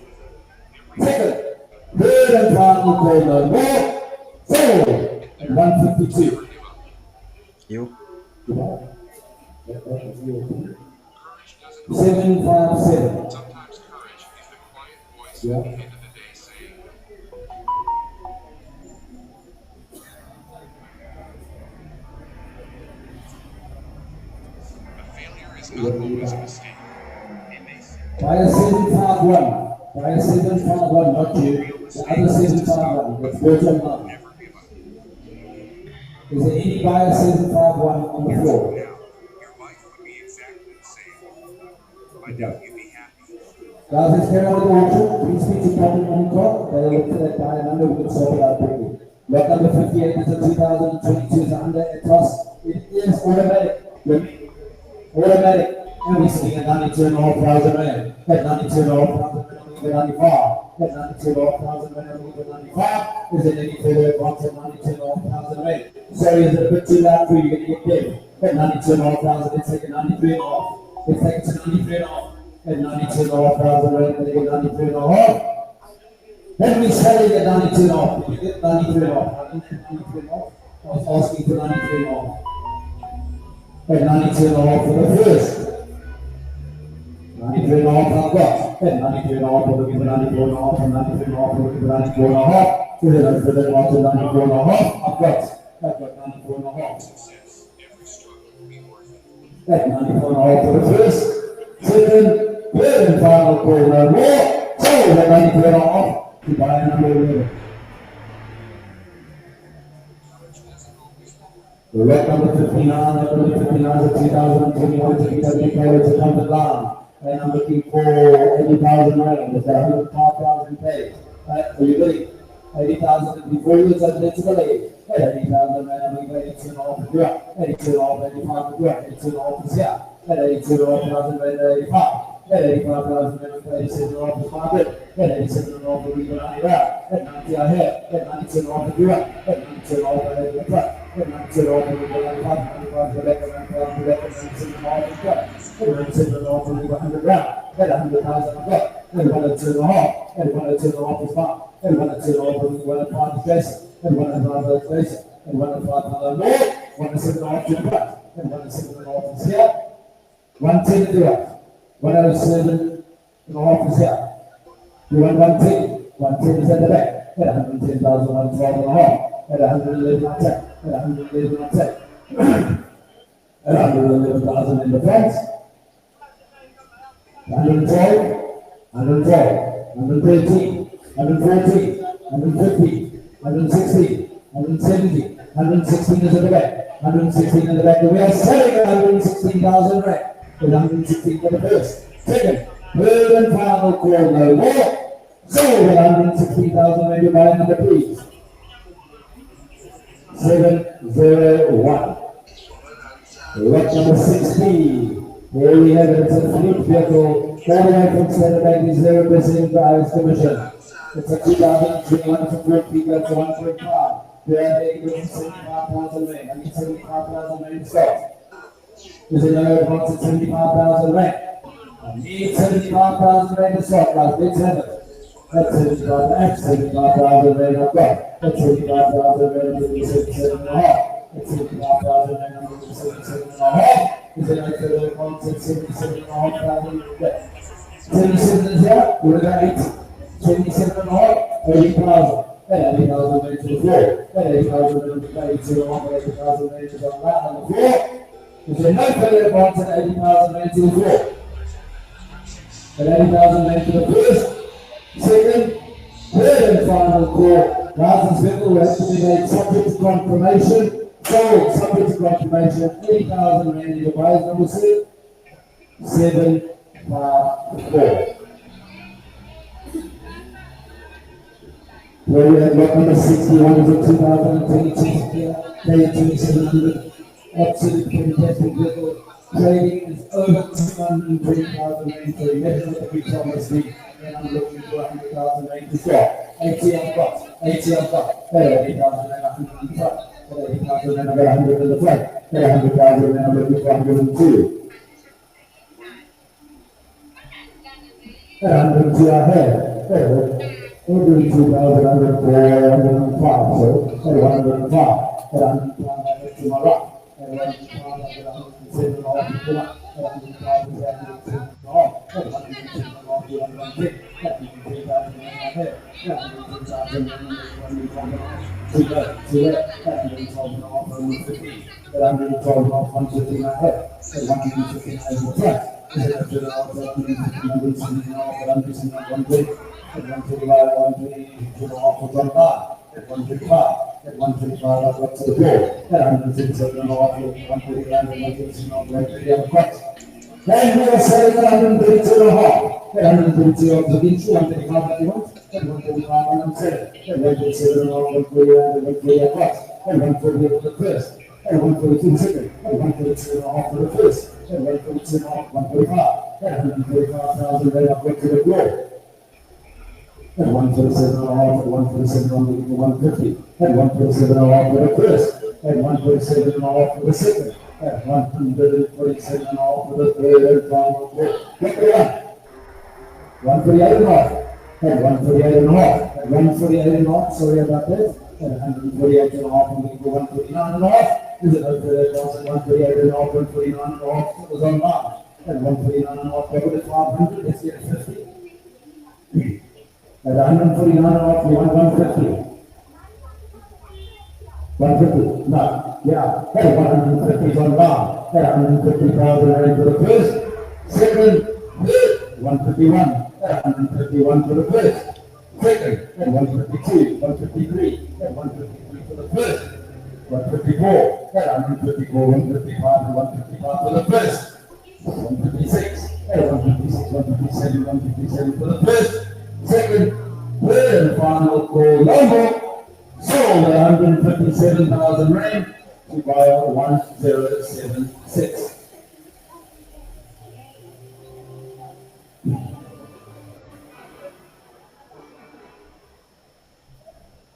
second, third, and final call no more. Sold. And 152. You. 757. sometimes courage is the quiet voice Yeah. at the end of the day saying, a failure is not always a mistake. It may seem Buy a 751. Buy a 751, not you. The other 751. Let's go to now. never give up. Is there any buyer 751 on the floor? Now, your life would be exactly the same. I doubt you'd be happy. Guys, let's carry on with the auction. Please speak to Captain Onco. They'll look for that buyer number. We can sort it out quickly. Lot number 58 is a 2022. It's under a toss. It is automatic. Automatic. And we're sitting at 92,500 rand. At 92,500 rand, we get 95. At 92,500 rand, we get 95. Is it any further advance at 92,500 rand? Sorry, is it a bit too loud for you? You're going to get dead. At 92,500, let's take it 93,500. Let's take it to 93,500. At 92,500 rand, we're going to get 93,500. Then we selling at 92,500. Did you get 93,500? 93,500. I was asking for 93,500. At 92,500 for the first. 93 and a half I've got. And 93 and a half, we're looking for 94 and a half, and 93 and a half, we're looking for 94 and a half. So then for that one to 94 and a half, I've got 94 and a half. Success, every struggle will be worth it. That's 94 and a half for the first, second, third, and final call no more. So that 93 and a half to buy another 11. The red number 59, number 59 is a 2021 TW carriage to come to down. And I'm looking for 80,000 rand. Is that 105,000 paid? Are you ready? 80,000 before you said it's really 80,000 rand. I'm going to 82 and a half to do 82 and a half, 85 to do 82 and a half is here. At 82 and a half thousand rand, 85. at 85,000 rand for 87 and off is market, at 87 and off for Rico 90 at 90 I have, at 97 off for Durban, at 97 off for the truck, at 97 off for Rico 95, 95 for that, 95 for that, 97 off for the truck, at 97 off for Rico 100 round, at 100,000 I got, at 102 and a half, at 102 off is mark, at 102 off for Rico 105 is Jason, at 105 is Jason, at 105 for the Lord, 107 off to the front, at 107 off is here, 110 to the right, 107 and a half is here. You want 110, 110 is at the back, at 110,000, 112 and a half, at 111 I take, at 111 I take, at 111,000 in the front, 112, 112, 113, 114, 115, 116, 117, 116 is at the back, 116 in the back, and we are selling at 116,000 rand, with 116 for the first, second, third and final call, no more, sold at 116,000 rand, you buy number please, 701, lot number 16, here we have it, it's a fleet vehicle, all the way from Center Bank is 0% price commission. It's a 2,300 feet, that's 1.5. There they go 75,000 rand. I need 75,000 rand stock. There's another advance at 75,000 rand. I need 75,000 rand stock, guys. Let's have it. That's 75,000 rand I've got. That's 75,000 rand, 77 and a half. That's 75,000 rand, 77 and a half. Is it like the advance at 77 and a half thousand? 77 is here, what about 80? 27 and a half, 80,000. That 80,000 rand to the floor. That 80,000 rand to the 82 and a half, 80,000 rand to the ground on the floor. Is there no further advance at 80,000 rand to the floor? At 80,000 rand to the first, second, third and final call. License vehicle will have to be made subject to confirmation. Sold subject to confirmation. 80,000 rand in the buyer's number 7, 5, 4. Where we have lot number 61 is a 2022 here, paying 2,700. Absolute fantastic vehicle. Trading is over 220,000 rand. So you measure what the retail must be. And I'm looking for 100,000 rand to sell. 80 on top, 80 on top. Better 80,000 rand, 100 on top. Better 80,000 rand, I got 100 in the front. Better 100,000 rand, I'm looking for 102. 102 I have. Better. 102,000, 104, 105, so 105, 105 to my right, 105, 107 and all to the right, 105 to 107 and all, 107 and all to 110, 103,000 and I have, 103,000 and 105 to that, 112 and all, 150, 112 and all, 150 I have, 150 as a price. At 135, I've got to the floor. At 137 and off, 139 and 139 and 139. Then we are selling at 132 and a half. At 132 of the beach, 135 that you want. At 135 and 107. At 137 and off, 140 and 140 and plus. At 140 for the first. At 142 second. At 142 and a half for the first. At 142 and a half, 145. At 145,000, then I've got to the floor. At 147 and a half, at 147 on the 150, at 147 and a half for the first, at 147 and a half for the second, at 147 and a half for the third and final four. Get the one. 148 and a half, at 148 and a half, at 148 and a half, sorry about that, at 148 and a half, I'm going to go 149 and a half. Is it over there? 148 and a half, 149 and a half, it was on March. At 149 and a half, go to 500, let's get 50. At 149 off, you want 150. 150, no, yeah, hey, 150 is on bar. At 150,000 ready for the first. Second, 151. At 151 for the first. Second, at 152, 153. At 153 for the first. 154, at 154, 155, and 155 for the first. 156, at 156, 157, 157 for the first. Second, third and final call number, sold at 157,000 rand to buyer 1076.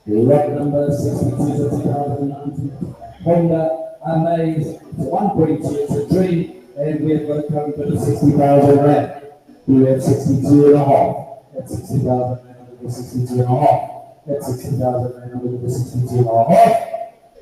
Lot number 62 is a 2019 Honda Amaze. It's 1.2, it's a dream, and we have got a current bid of 60,000 rand. We have 62 and a half. That's 60,000 rand under the 62 and a half. That's 60,000 rand under the 62 and a half.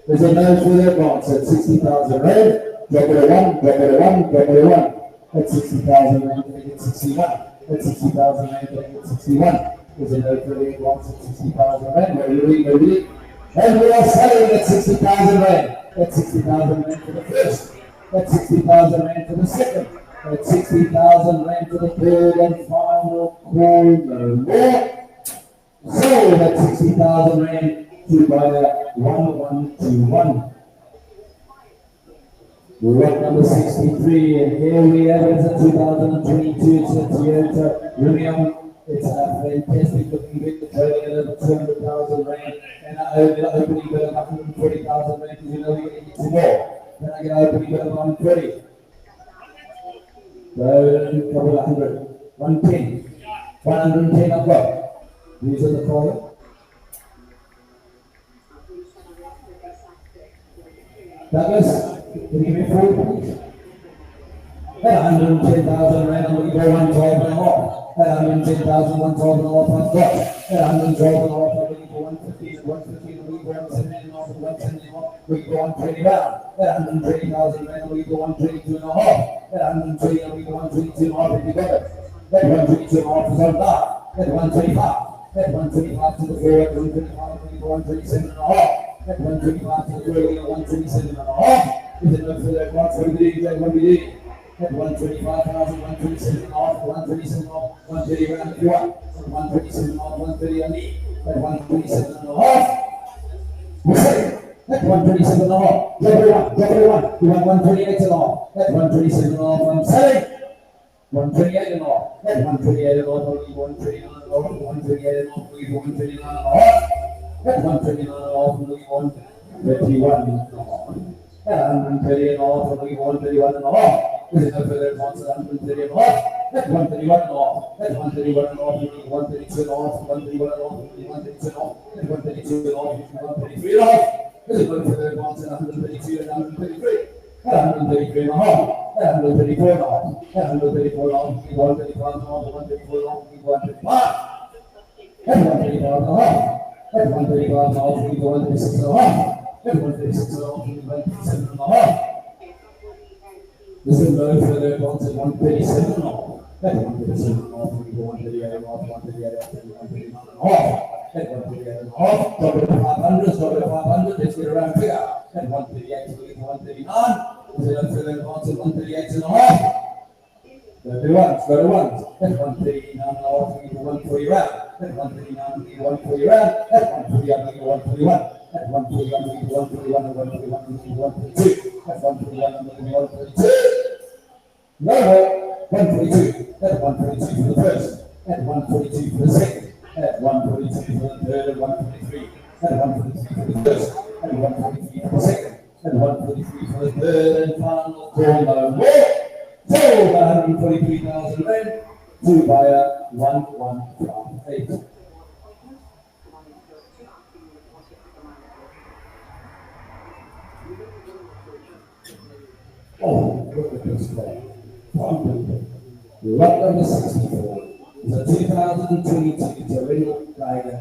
There's a no further advance at 60,000 rand. Drop it a 1, drop it a 1, drop it a 1. That's 60,000 rand, make it 61. That's 60,000 rand, make it 61. There's a no further advance at 60,000 rand. Nobody. And we are selling at 60,000 rand. That's 60,000 rand for the first. That's 60,000 rand for the second. That's 60,000 rand for the third and final call. No more. So that's 60,000 rand to buyer 1121. Lot number 63, and here we have it. It's a 2022. It's a Toyota Premium. It's a fantastic looking vehicle, trading at over 200,000 rand. And I owe the opening bid of 140,000 rand because you know we're going to get some more. Then I get an opening bid of 120. So, a couple of hundred. 110. 110 I've got. These are the following. Douglas, can you give me 4 please? At 110,000 rand, I'm going to go 112 and a half. At 110,000, 112 and a half, I've got. At 112 and a half, I'm going to go 115, 115, I'm going to go 117 and a half, 110 and a half, we go 120 round. At 120,000 rand, I'm going to go 122 and a half. At 120, I'm going to go 122 and a half if you got it. At 122 and a half is on top. At 125. At 125 to the floor, at 125, I'm going to go 127 and a half. At 125 to the floor, we go 127 and a half. Is it not for that 120? At 120? At 125,000, 127 and a half, 127 and a half, 130 round if you want. At 127 and a half, 130 on me. At 127 and a half. At 127 and a half. Drop it one. You want 128 and a half. At 127 and a half, I'm selling. 128 and a half. At 128 and a half, I'll leave 129 and a half. 128 and a half, I'll leave 129 and a half. At 129 and a half, I'll leave 131 and a half. At 130 and a half, I'll leave 131 and a half. Is it no further advance at 130 and a half? At 131 and a half. At 131 and a half, 132 and a half, 131 and a half, 132 and a half, at 132 and a half, 133 and a half. Is it no further advance at 132 and 133? At 133 and a half. At 134 and a half. At 134 and a half, 135 and a half, 134 and a half, 135. At 135 and a half. At 135 and a half, 136 and a half. At 136 and a half, 137 and a half. This is no further advance at 137 and a half. At 137 and a half, we go 138 and a half, 138 and a half. At 138 and a half, drop it to 500, drop it to 500, let's get around figure. At 138, we go 139. This is no further advance at 138 and a half. Go to ones. At 139 and a half, we go 140 round. At 139, we go 140 round. At 141, we go 141. At 141, we go 141, and 141, we go 142. At 141, we go 142. No more. 142. At 142 for the first. At 142 for the second. At 142 for the third. At 143. At 143 for the first. At 143 for the second. At 143 for the third and final call. No more. Sold 143,000 rand to buyer 1158. Oh, look at this car. Lot number 64 is a 2022 Torino Tiger.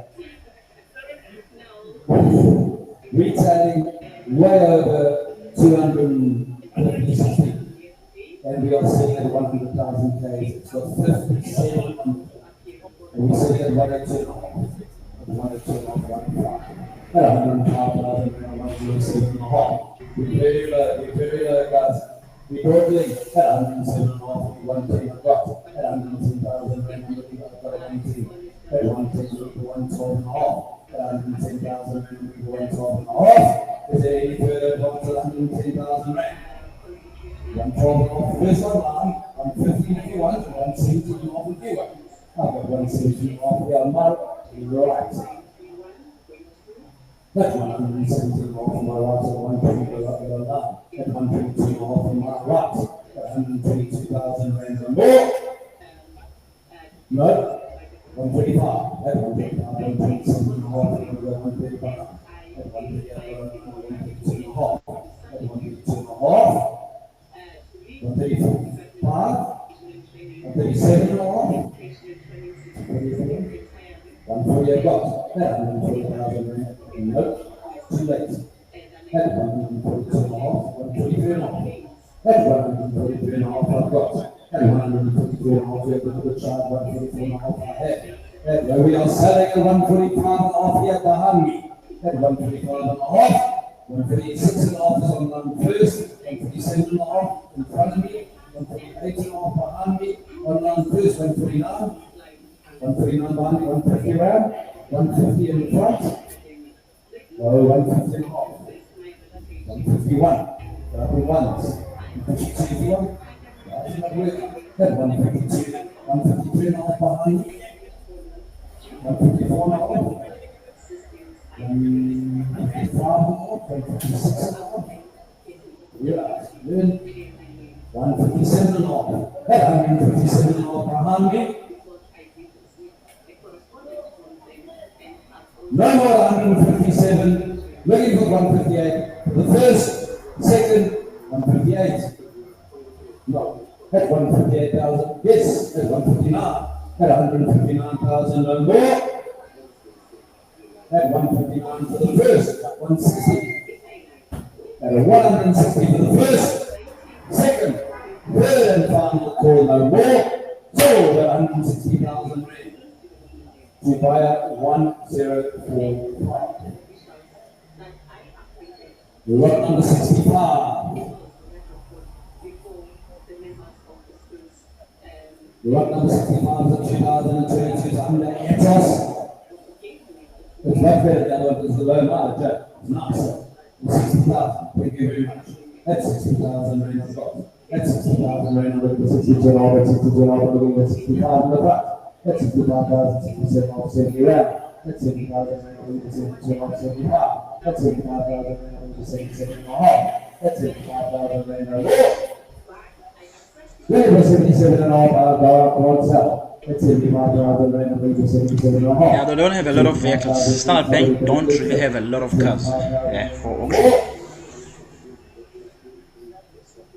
Retailing way over 250 something. And we are sitting at 100,000 Ks. It's got 57 and we're sitting at 102 and 105. At 105,000 and 107 and a half. We're very low, guys. We're broadly at 107 and a half, 110 I've got. At 110,000 and I'm looking at 110. At 110, we're 112 and a half. At 110,000 and we're 112 and a half. Is there any further advance at 110,000 rand? 112 and a half first online, 115 if you want, 117 and a half if you want. I've got 117 and a half here on my right. That's 117 and a half on my right, so 120 up and down. At 122 and a half on my right, at 122,000 rand and more. No, 125. At 125, 127 and a half, 135. 148 bucks. That 140,000 rand. Nope. Too late. That 142 and a half. 143 and a half. That 143 and a half I've got. That 143 and a half. We have a good side. 144 and a half I have. That we are selling a 145 and a half here behind me. That 145 and a half. 146 and a half is on first. 147 and a half in front of me. 148 and a half behind me. On first. 149. 139 behind me, 150 around, 150 in the front, 150 and a half, 151, double ones, 151, that's not working, then 152, 153 and a half behind me, 154 and a half, 155 and a half, 156 and a half, yeah, then 157 and a half, that 157 and a half behind me. No more 157, looking for 158 for the first, second, 158. No, at 158,000, yes, at 159, at 159,000 and more. At 159 for the first, at 160. At 160 for the first, second, third and final call no more. Sold at 160,000 rand. To buy at 1045. Lot number 65. Lot number 65 is a 2022 under Repos. It's much better than what is the low mileage. It's nice. 60,000. Thank you very much. That's 60,000 rand I've got. That's 60,000 rand I've got. 62 over, 62 over, 65 in the front. That's 65,000, 67 off 70 around. That's 70,000, 72 off 75. That's 75,000, 77 and a half. That's 75,000 and a half. Then it was 77 and a half Aucorkzn sell. That's 75,000 and 77 and a half. Yeah, they don't have a lot of vehicles. Standard Bank don't really have a lot of cars. Yeah, for auction.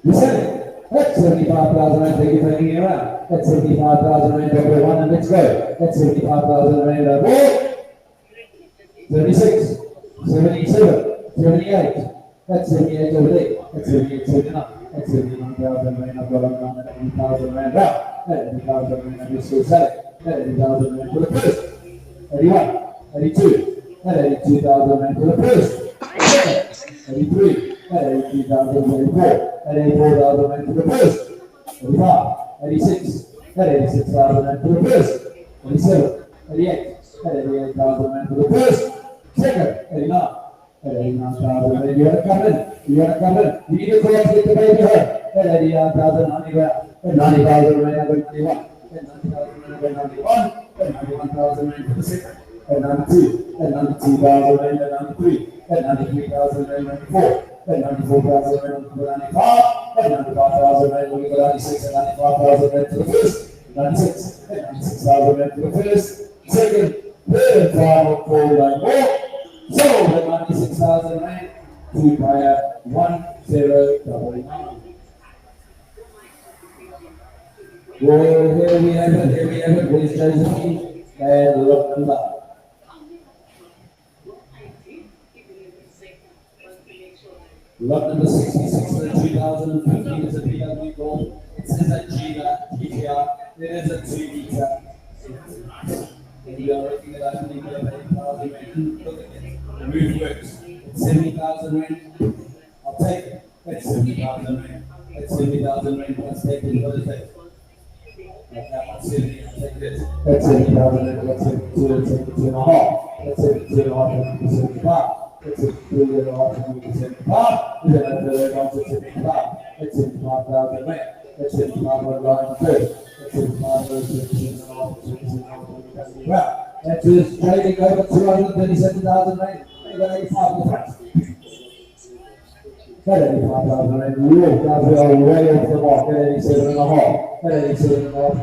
You said it. That's 75,000 rand, thank you for hanging around. That's 75,000 rand over one, and let's go. That's 75,000 rand over 36, 77, 78. That's 78 over there. That's 78, 79. That's 79,000 rand. I've got on 80,000 rand out. That 80,000 rand, I'm still selling. That 80,000 rand for the first. 81, 82. That 82,000 rand for the first. 83. At 83,084, at 84,000 rand for the first, 85, 86, at 86,000 rand for the first, 87, 88, at 88,000 rand for the first, second, 89, at 89,000 rand. You want to come in, you want to come in, you need to go and get the baby home, at 89,000, 90 rand, at 90,000 rand, at 91, at 90,000 rand, at 91, at 91,000 rand for the second, at 92, at 92,000 rand, at 93, at 93,000 rand, 94. At 94,000 rand for 95, at 95,000 rand for 96, at 95,000 rand for the first, 96, at 96,000 rand for the first, second, third and final call no more. Sold at 96,000 rand to buyer 1099. Well, here we have it, Where's Josephine? And look and love. Lot number 66 for 2015 is a PW Gold. It says a GTR. It is a 2 liter. And we are looking at that maybe of 8,000 rand. Look at it. The roof works. It's 70,000 rand. I'll take it. That's 70,000 rand. That's 70,000 rand. Let's take it. What is it? That's 70. I'll take this. That's 70,000 rand. That's 72 and a half. That's 72 and a half. That's 75. It's a billion dollars and 75. Then another one to 75. It's 75,000 rand. That's 75 line first. That's 75 versus 75. That is trading over 237,000 rand. They got 85 in the front. That 85,000 rand. Real guys are way off the mark. That 87 and a half. That 87 and a half.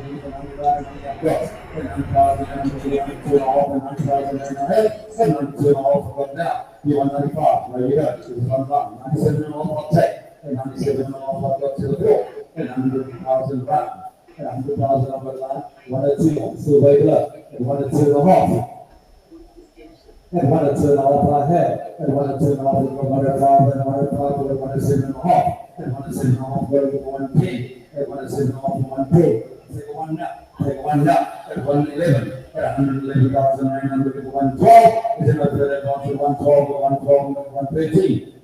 And 90,000 and 92 and a half and 90,000 and a half. And 92 and a half got now. You 195. There you go. It was 97 and a half I'll take. And 97 and a half I've got to the floor. And 100,000 round. And 100,000 I've got line. 102. Still way below. And 102 and a half. And 102 and a half I had. And 102 and a half is 105. And 105 to 107 and a half. And 107 and a half go to 110. And 107 and a half to 110. Take a one now. Take a one now. At 111. At 111,900 to 112. Is it not that I to 112 or 112 or 113?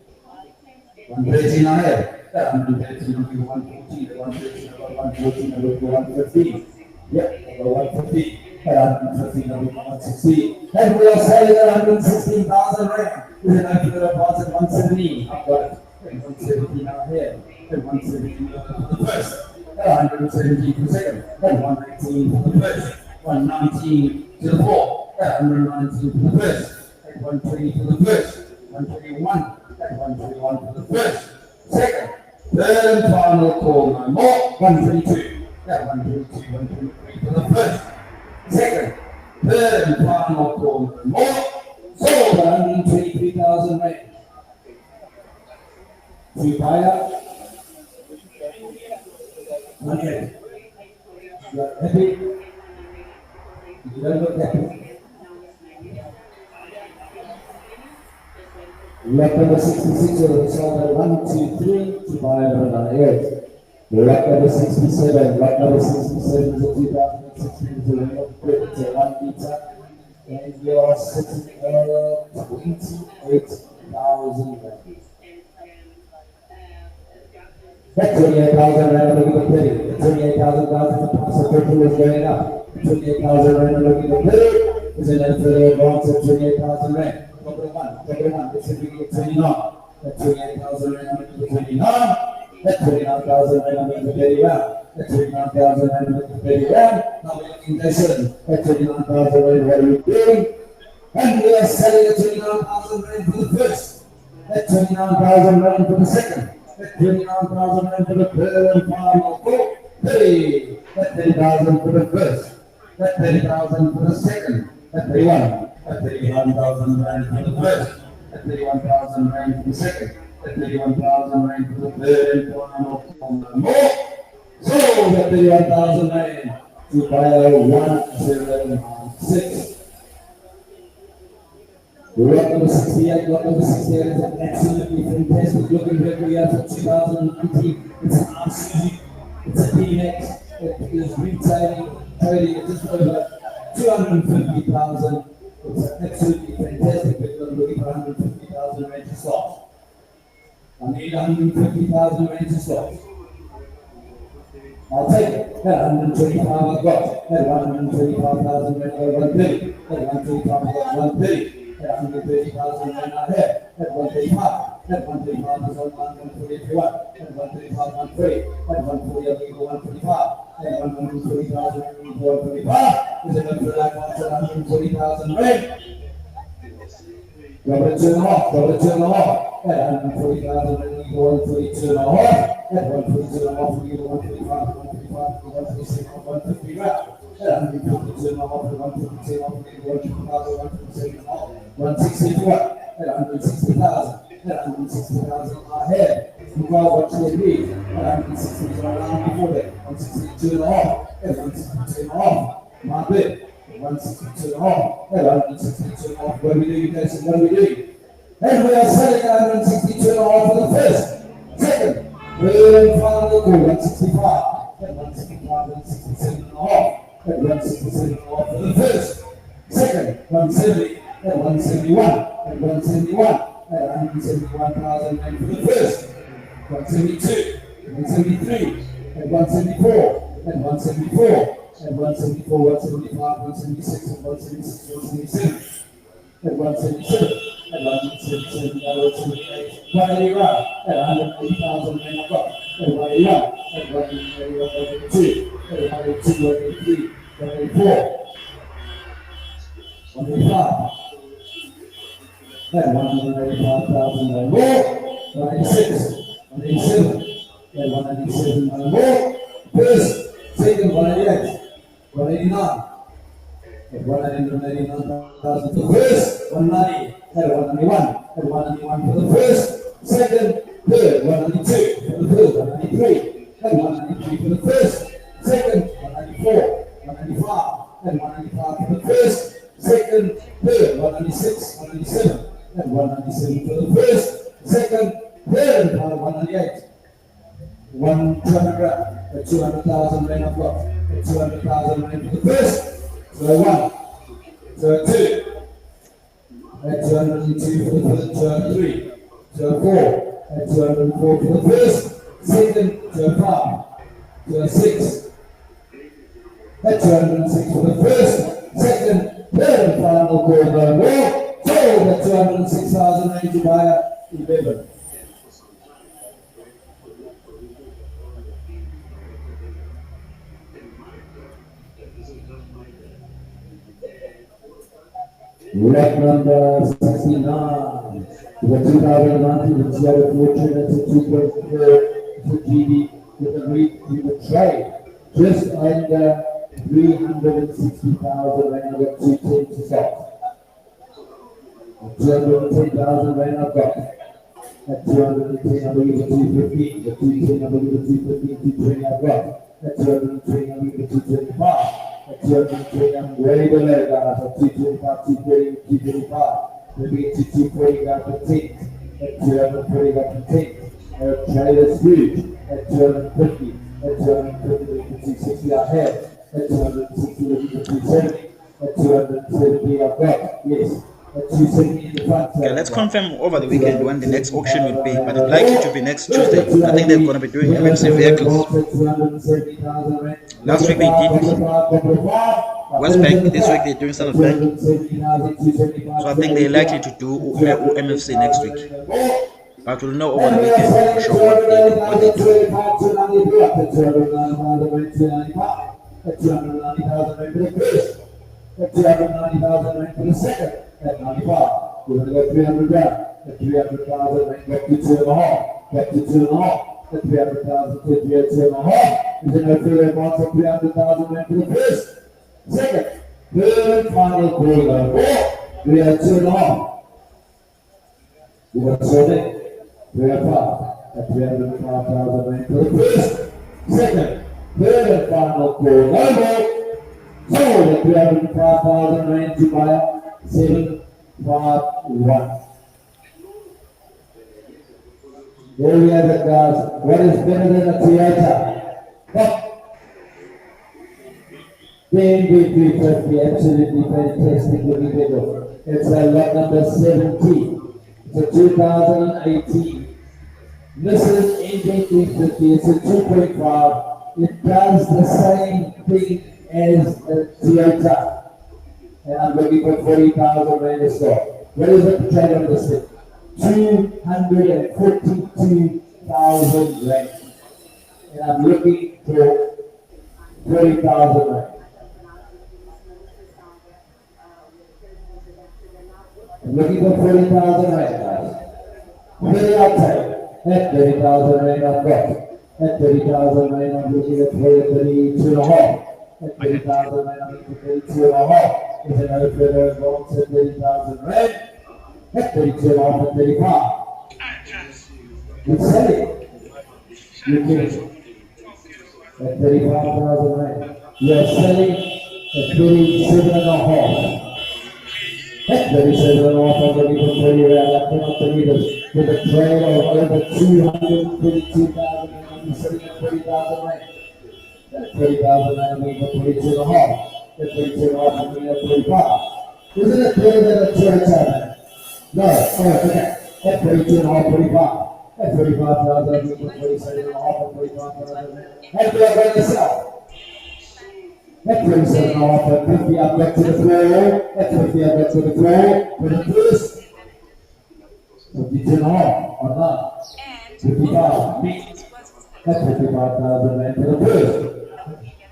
113 I have. At 113 I'll give 114. At 113 I'll go 114. I'll go 115. Yep, I'll go 115. At 115 I'll go 116. And we are selling at 116,000 rand. Is it not that I bought at 117? I've got it. At 117 I have. At 117 for the first. At 117 for the second. At 119 for the first. 119 to the fourth. At 119 for the first. At 120 for the first. 121. At 121 for the first. Second. Third and final call. No more. 122. At 122. 123 for the first. Second. Third and final call. No more. Sold 123,000 rand. Two buyer. Okay. You are happy? You don't look happy. Lot number 66 of the sold 1, 2, 3 to buy another 8. Lot number 67. Lot number 67 is a 2016 to it's a 1 meter. And you are sitting at 28,000 rand. That 28,000 rand looking at pity. The 28,000 the price of petrol is going up. 28,000 rand looking at pity is an further advance of 28,000 rand. Number one, this is beginning 29. That 28,000 rand looking at 29. That 29,000 rand looking at 30 round. That 29,000 rand looking at 30 round. Now we're looking at 7. That 29,000 rand, what are we doing? And we are selling at 29,000 rand for the first. That 29,000 rand for the second. That 29,000 rand for the third and final call. 30. That 30,000 for the first. That 30,000 for the second. That 31. That 31,000 rand for the first. That 31,000 rand for the second. That 31,000 rand for the third and final call. More. So that 31,000 rand to buy 176. Lot number 68, lot number 68 is an absolutely fantastic looking record here for 2019. It's an RCG, it's a DMX, it is retailing, trading at just over 250,000. It's an absolutely fantastic record. I'm looking for 150,000 rand to slot. I need 150,000 rand to slot. I'll take it. That 125 I've got. That 125,000 rand over 130. That 125 I've got 130. At 130,000 rand I have. At 135. At 135 is on 141. At 135, 130. At 140, I'll go 145. At 140,000 rand, 145. Is it going to like 140,000 rand? Double 2 and a half. Double 2 and a half. At 140,000 rand, we go 142 and a half. At 142 and a half, we go 145, 145, 146, 150 rand. At 152 and a half, 152 and a half, we go 157 and a half. 160 what? At 160,000. At 160,000 I have. You go what you agree. At 160,000 before that. 162 and a half. At 162 and a half. My bid. At 162 and a half. At 162 and a half. What do we do, you guys? What do we do? And we are selling at 162 and a half for the first. Second. Third and final go 165. At 165, 167 and a half. At 167 and a half for the first. Second. 170. At 171, at 171, at 171,000 rand for the first, 172, 173, at 174, at 174, at 174, 175, 176, at 176, 177, at 177, at 177, 178, 181, at 180,000 rand I got, at 181, at 181, 182, at 182, 183, 184, 185. At 185,000 and more, 186, 187, at 187 and more, first, second, 188, 189, at 189,000 to first, 190, at 191, at 191 for the first, second, third, 192 for the third, 193, at 193 for the first, second, 194, 195, at 195 for the first, second, third, 196, 197, at 197 for the first, second, third, 198. 200, a 200,000 rand I've got, a 200,000 rand for the first, so a 1, so a 2, a 202 for the first, so a 3, so a 4, a 204 for the first, second, so a 5, so a 6, a 206 for the first, second, third and final call no more, sold at 206,000 rand to buyer 11. Rack number 69. The 2019 the Seattle Fortune, that's a 2.4 GD with a read in the trade. Just under 360,000 rand, I've got 210 to sell. 210,000 rand I've got. At 210, I believe the 215. The 210, I believe the 215, 220 I've got. At 220, I believe the 225. At 220, I'm way below guys. At 225, 230, 225. Maybe to 240, got the 10. At 240, got the 10. Trader's huge. At 250. At 250, look at 260 I have. At 260, look at 270. At 270, I've got. Yes. At 270 in the front. Okay, let's confirm over the weekend when the next auction will be, but it's likely to be next Tuesday. I think they're going to be doing MFC vehicles. Last week they did West Bank, this week they're doing Standard Bank. So I think they're likely to do MFC next week. But we'll know over the weekend for sure what they do. At 290,000 rand for the first, at 290,000 rand for the second, at 95. We're going to go 300 grand, at 300,000 rand, back to 2.5, back to 2.5, at 300,000 to 2.5. Is there no further amount of 300,000 rand for the first, second, third, final quarter, 3 at 2.5. We're going to sell it, 3 at 5, at 305,000 rand for the first, second, third and final call. No more. Sold at 305,000 rand to buyer 751. There we have it, guys. What is better than a Toyota? BMW 350, absolutely fantastic looking vehicle. It's a lot number 17. It's a 2018 Nissan NG350. It's a 2.5. It does the same thing as the Toyota. And I'm looking for 40,000 rand a store. What is the trade on this thing? 242,000 rand. And I'm looking for 40,000 rand. I'm looking for 40,000 rand, guys. 30 I'll take. At 30,000 rand I've got. At 30,000 rand, I'm looking at 32.5. At 30,000 rand, I'm looking at 32.5. Is there no further advance at 30,000 rand? At 32.5 and 35. You're selling. You can. At 35,000 rand. You are selling at 37.5. At 37.5, I'm looking for 30 rand. I cannot believe it. With a trade of over 222,000. Selling at 40,000 rand. At 40,000 rand, I'm going for 42.5. At 42.5, I'm going at 45. Isn't it better than a Toyota? No, okay. At 42.5, 45. At 45,000, I'm going for 47.5 and 45,000 rand. At the other side. At 27.5 and 50, I'm back to the floor. At 50, I'm back to the floor. For the first. 52.5 or not. 55. At 55,000 rand for the first.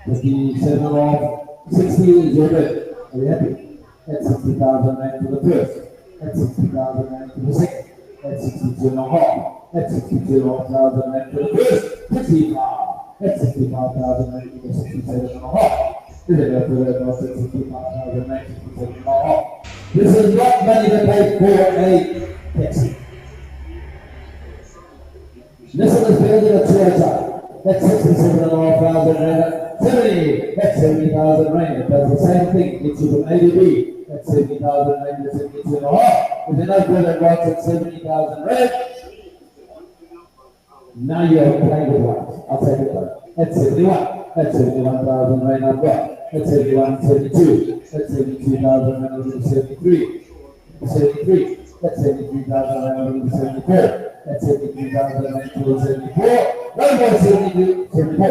57.5, 60 is your bid. Are you happy? At 60,000 rand for the first. At 60,000 rand for the second. At 62.5. At 62,500 rand for the first. 65. At 65,000 rand for the 67.5. Is it no further advance at 65,000 rand, 67.5? This is not money to pay for a taxi. This one is better than a Toyota. That's 67,500 rand. 70, that's 70,000 rand. It does the same thing. Gets you from A to B. That's 70,000 rand to 72.5. If you're no good at what's at 70,000 rand, now you have played with one. I'll take it one. That's 71. That's 71,000 rand I've got. That's 71, 72. That's 72,000 rand 73. 73. That's 73,000 rand 74. That's 73,000 rand 74. No more 72, 74.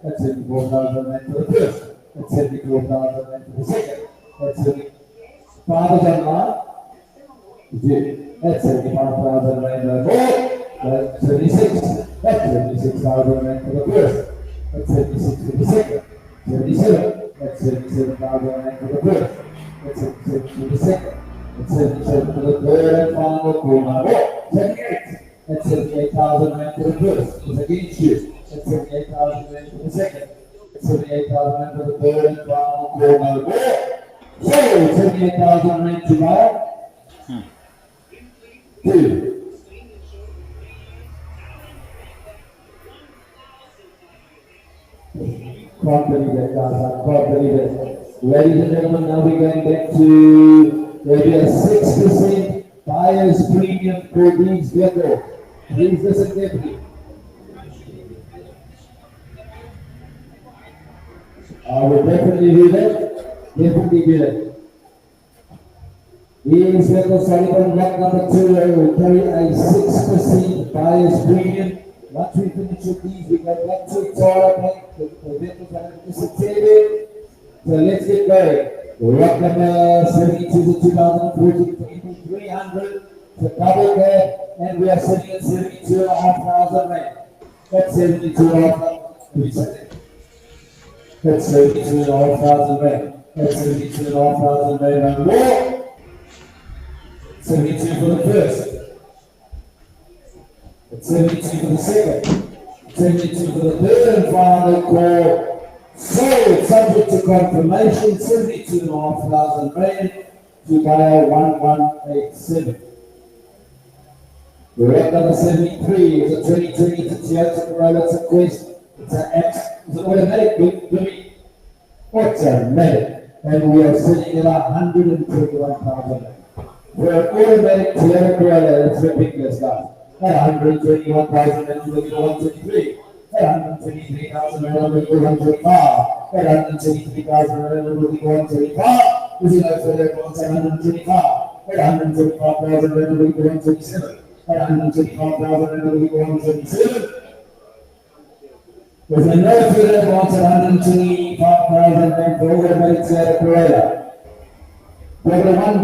That's 74,000 rand for the first. That's 74,000 rand for the second. That's 75,000 online. That's 75,000 rand for the fourth. That's 76. That's 76,000 rand for the first. That's 76 for the second. 77. That's 77,000 rand for the first. That's 77 for the second. That's 77 for the third and final corner. 78. That's 78,000 rand for the first. It's against you. That's 78,000 rand for the second. That's 78,000 rand for the third and final corner. So 78,000 rand to buy. Two. Can't believe it, guys. I can't believe it. Ladies and gentlemen, now we're going back to maybe a 6% buyer's premium for these vehicles. Please listen carefully. I will definitely do that. Definitely do that. These vehicles starting on block number 2 will carry a 6% buyer's premium. Once we finish with these, we go back to Tara Bank. The vehicles are anticipated. So let's get going. Block number 72 to 2014 for 300 to double that, and we are sitting at 72,500 rand. That's 72,500. That's 72,500 rand. That's 72,500 rand and more. 72 for the first. That's 72 for the second. 72 for the third and final call. Sold subject to confirmation. 72,500 rand to buyer 1187. We're at number 73. It's a 2020 Toyota Corolla. It's a Quest. It's an automatic. Automatic. And we are sitting at 121,000. For an automatic Toyota Corolla, that's ridiculous, guys. At 121,000 and we're looking at 123. At 123,000 and we're looking at 125. At 123,000 and we're looking at 125. This is no further at 125. At 125,000 and we're looking at 127. At 125,000 and we're looking at 127. There's another further advance at 125,000 and for automatic Toyota Corolla. Double one.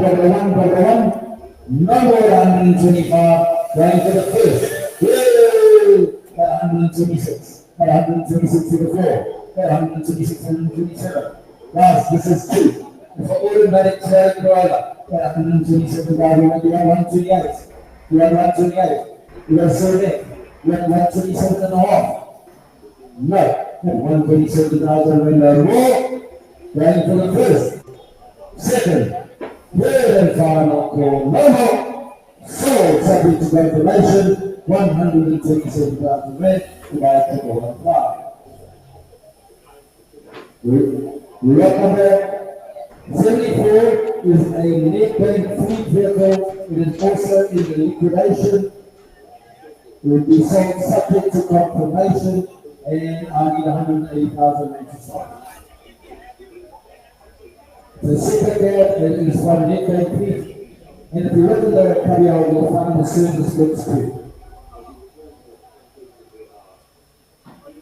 No more 125. Going for the first. Woo! At 126. At 126 to the floor. At 126 and 127. Guys, this is two. For automatic Toyota Corolla. At 127, guys, we want 128. You want 128. You want 7. You want 127 and a half. No. At 127,000 rand or more. Going for the first. Second. Third and final call. No more. Sold subject to confirmation, 127,000 rand to buy a triple and fly. Lot number 74 is a net bank fleet vehicle. It is also in the liquidation. It will be sold subject to confirmation, and I need 180,000 rand to start. The second card is for net bank fleet. And if you look at the caveat, you'll find the service looks good.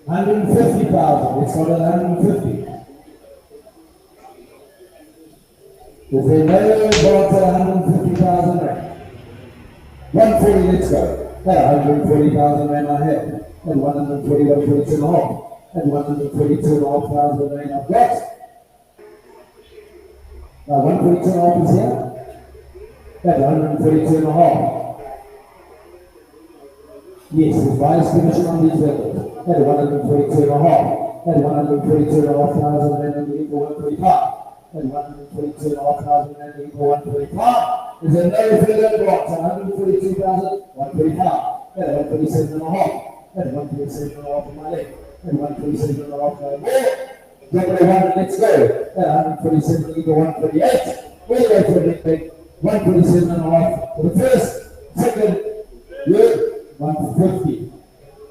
150,000. It's got 150. If they know about 150,000 rand. 140, let's go. At 140,000 rand I have. At 140, 142 and a half. At 142,500 rand I've got. Now 142 and a half is here. At 142 and a half. Yes, the buyer's commission on these vehicles. At 142 and a half. At 142 and a half thousand, and then we go 135. 142,500 and we go 145. Is there no further blocks? 142,125. And 147.5. And 147.5 on my left. And 147.5 no more. Double one, let's go. 147, we go 148. We go for the big 147.5 for the first, second, good, 150.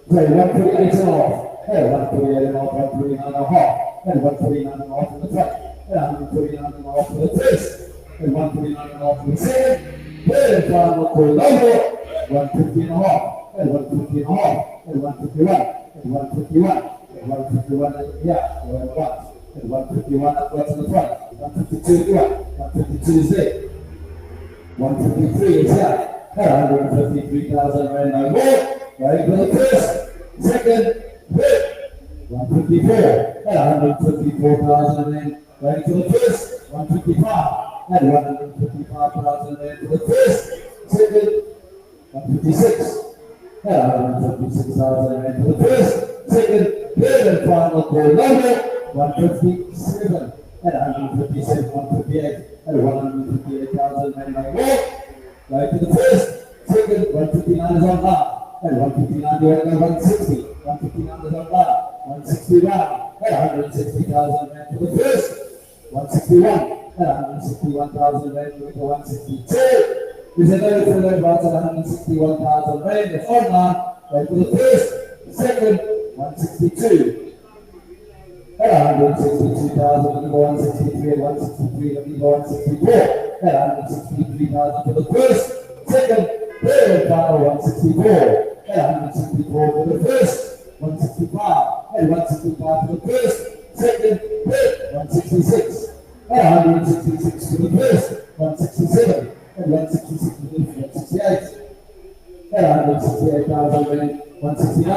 Play 148.5. And 148.5, 149.5. And 149.5 for the front. And 149.5 for the first. And 149.5 for the second. Third and final for lower. 150.5. And 150.5. And 151. And 151. And 151 yeah, and 151 up right to the front. 152 is right. 152 is there. 153 is out. 153,000 rand no more. Ready for the first, second, third. 154. 154,000 rand. Ready for the first, 155. And 155,000 rand for the first, second, 156. 156,000 rand for the first, second, third and final call number 157 and 157, 158 and 158,000 and no more. Right to the first, second, 159 is on line and 159 you have 160, 159 is on line, 161 and 160,000 and for the first, 161 and 161,000 and with the 162. Is another further advance at 161,000 rand. It's online. Right for the first, second, 162. At 162,000, we go 163 and 163, and we go 164. At 163,000 for the first, second, third, and final 164. At 164 for the first, 165. At 165 for the first, second, third, 166. At 166 for the first, 167. And 166 to 168. And 168,000 and 169.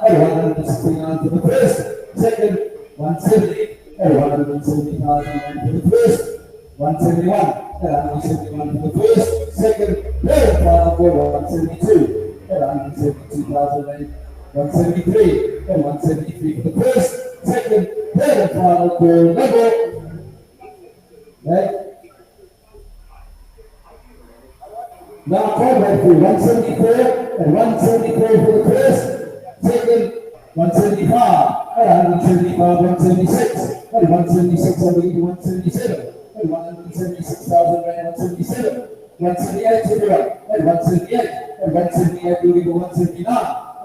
And 169 for the first, second, 170. And 170,000 and for the first, 171. And 171 for the first, second, third, and final for 172. And 172,000 and 173. And 173 for the first, second, third, and final for number. Right? Now forward for 174 and 174 for the first, second, 175, and 175, 176, and 176 over to 177, and 176,000 and 177, 178 to the right, and 178, and 178 going to 179,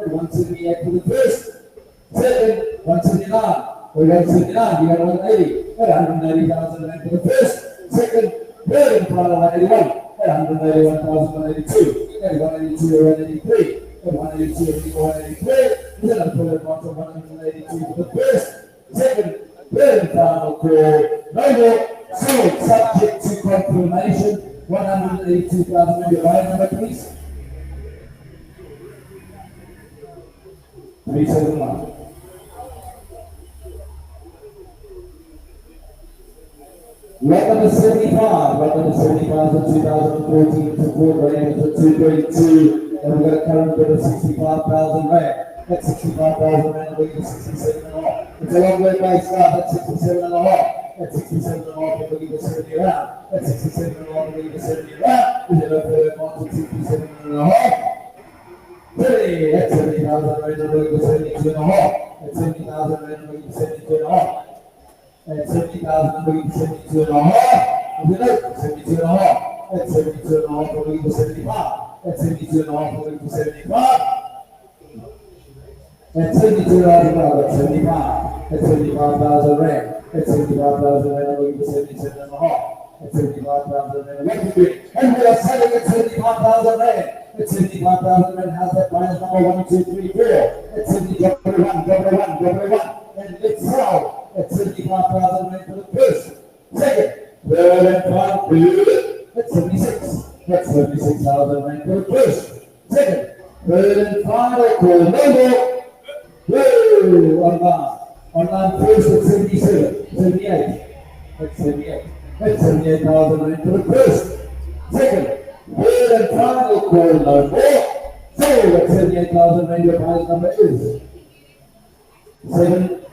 and 178 for the first, second, 179, or 179, you got 180, and 180,000 and for the first, second, third, and final 181. 181,182, and 182 or 183, and 182 or 183, then I'm putting it on to 182 for the first, second, third, and final call. No more, sold, subject to confirmation, 182,000, your line number, please. 371. Lot number 75, lot number 75 of 2014 to Ford Rand for 2.2, and we've got a current bid of 65,000 rand. That's 65,000 rand, we're getting 67.5. It's a long way by start, that's 67.5. That's 67.5, and we're getting 70 around. That's 67.5, and we're getting 70 around. Is it over the mark to 67.5? 30, that's 70,000 rand, and we're getting 72.5. That's 70,000 rand, and we're getting 72.5. And 70,000 and we get 72.5. Is it up? 72.5. That's 72.5 and we get 75. That's 72.5 and we get 75. That's 72,000 rand. That's 75. That's 75,000 rand. That's 75,000 rand and we get 77.5. That's 75,000 rand. And we are selling at 75,000 rand. That's 75,000 rand. How's that minus number 1, 2, 3, 4? That's 71, double one. And let's sell. That's 75,000 rand for the first, second, third, and final. That's 76. That's 76,000 rand for the first, second, third, and final. Call number. Woo! Online first at 77, 78. That's 78. That's 78,000 rand for the first, second, third, and final. Call number. So that's 78,000 rand. Your prize number is 755.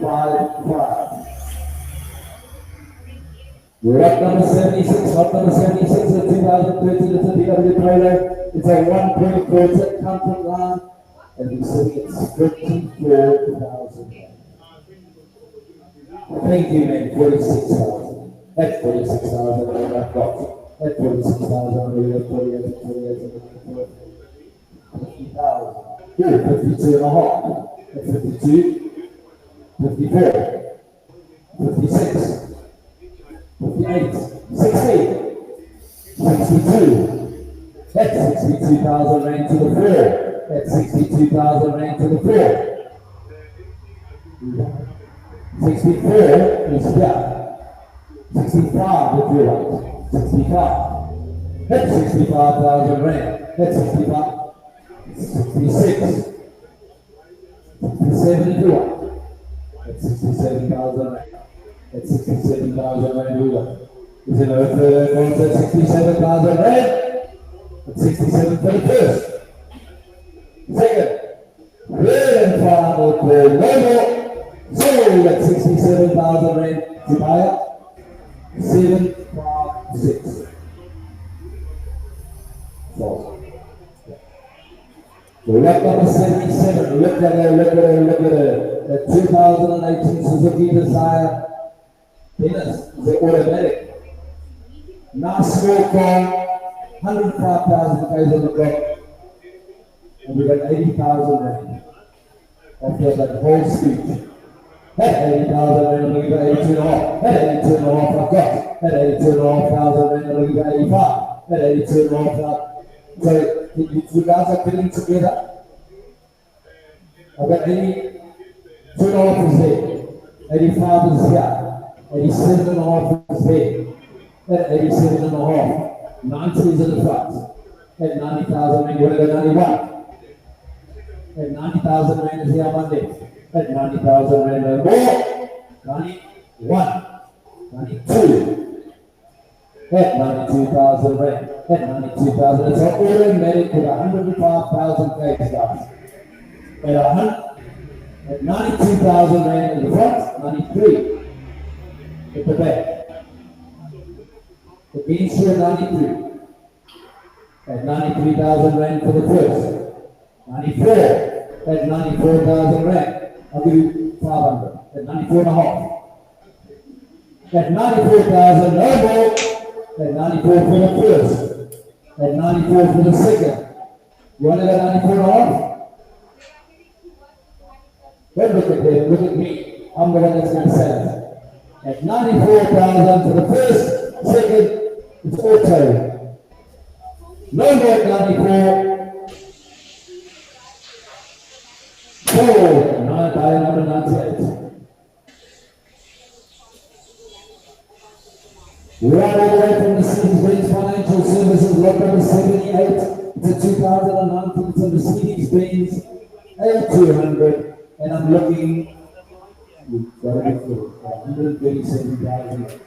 Lot number 76, lot number 76 is 2013, it's a DW trailer. It's a 124 set comfort line, and we're sitting at 54,000. Thank you, man, 46,000. That's 46,000 that I've got. That's 46,000, really, 48,000, 50,000. Good, 52 and a half. That's 52, 54, 56. 58, 60, 62. That's 62,000 rand to the floor. That's 62,000 rand to the floor. 64 is here. 65 if you like. 65. That's 65,000 rand. That's 65. 66. 67 if you like. That's 67,000 rand. At 67,000 rand ruler. Is it over at 67,000 rand? At 67 for the first. Second. Grand final call. No more. Sold at 67,000 rand. To buy it. 756. So lot number 77. Look at it, look at it, look at it. The 2018 Suzuki Desire. Yes, the automatic. Now small car, 105,000 guys on the block. And we got 80,000 rand. After that whole speech. That 80,000 rand, we got 82.5. That 82.5 I've got. That 82,500 rand, we got 85. That 82,500. So you guys are getting together. I've got 82.5 is there. 85 is here. 87.5 is there. At 87.5. 90 is in the front. At 90,000 rand, you're at 91. At 90,000 rand is here on Monday. At 90,000 rand and more. 91. 92. At 92,000 rand. At 92,000. It's an automatic with 105,000 k's, guys. At 92,000 rand in the front. 93. At the back. The bean share 93. At 93,000 rand for the first. 94. At 94,000 rand. I'll give you 500. At 94.5. At 94,000, no more. At 94 for the first. At 94 for the second. You want to get 94.5? Don't look at him, look at me. I'm the one that's going to sell it. At 94,000 for the first, second, it's auto. No more at 94. Sold. 998. Right all the way from the Mercedes-Benz Financial Services, lot number 78. It's a 2019, it's a Mercedes-Benz A200. And I'm looking. You've got to be good. 137,000.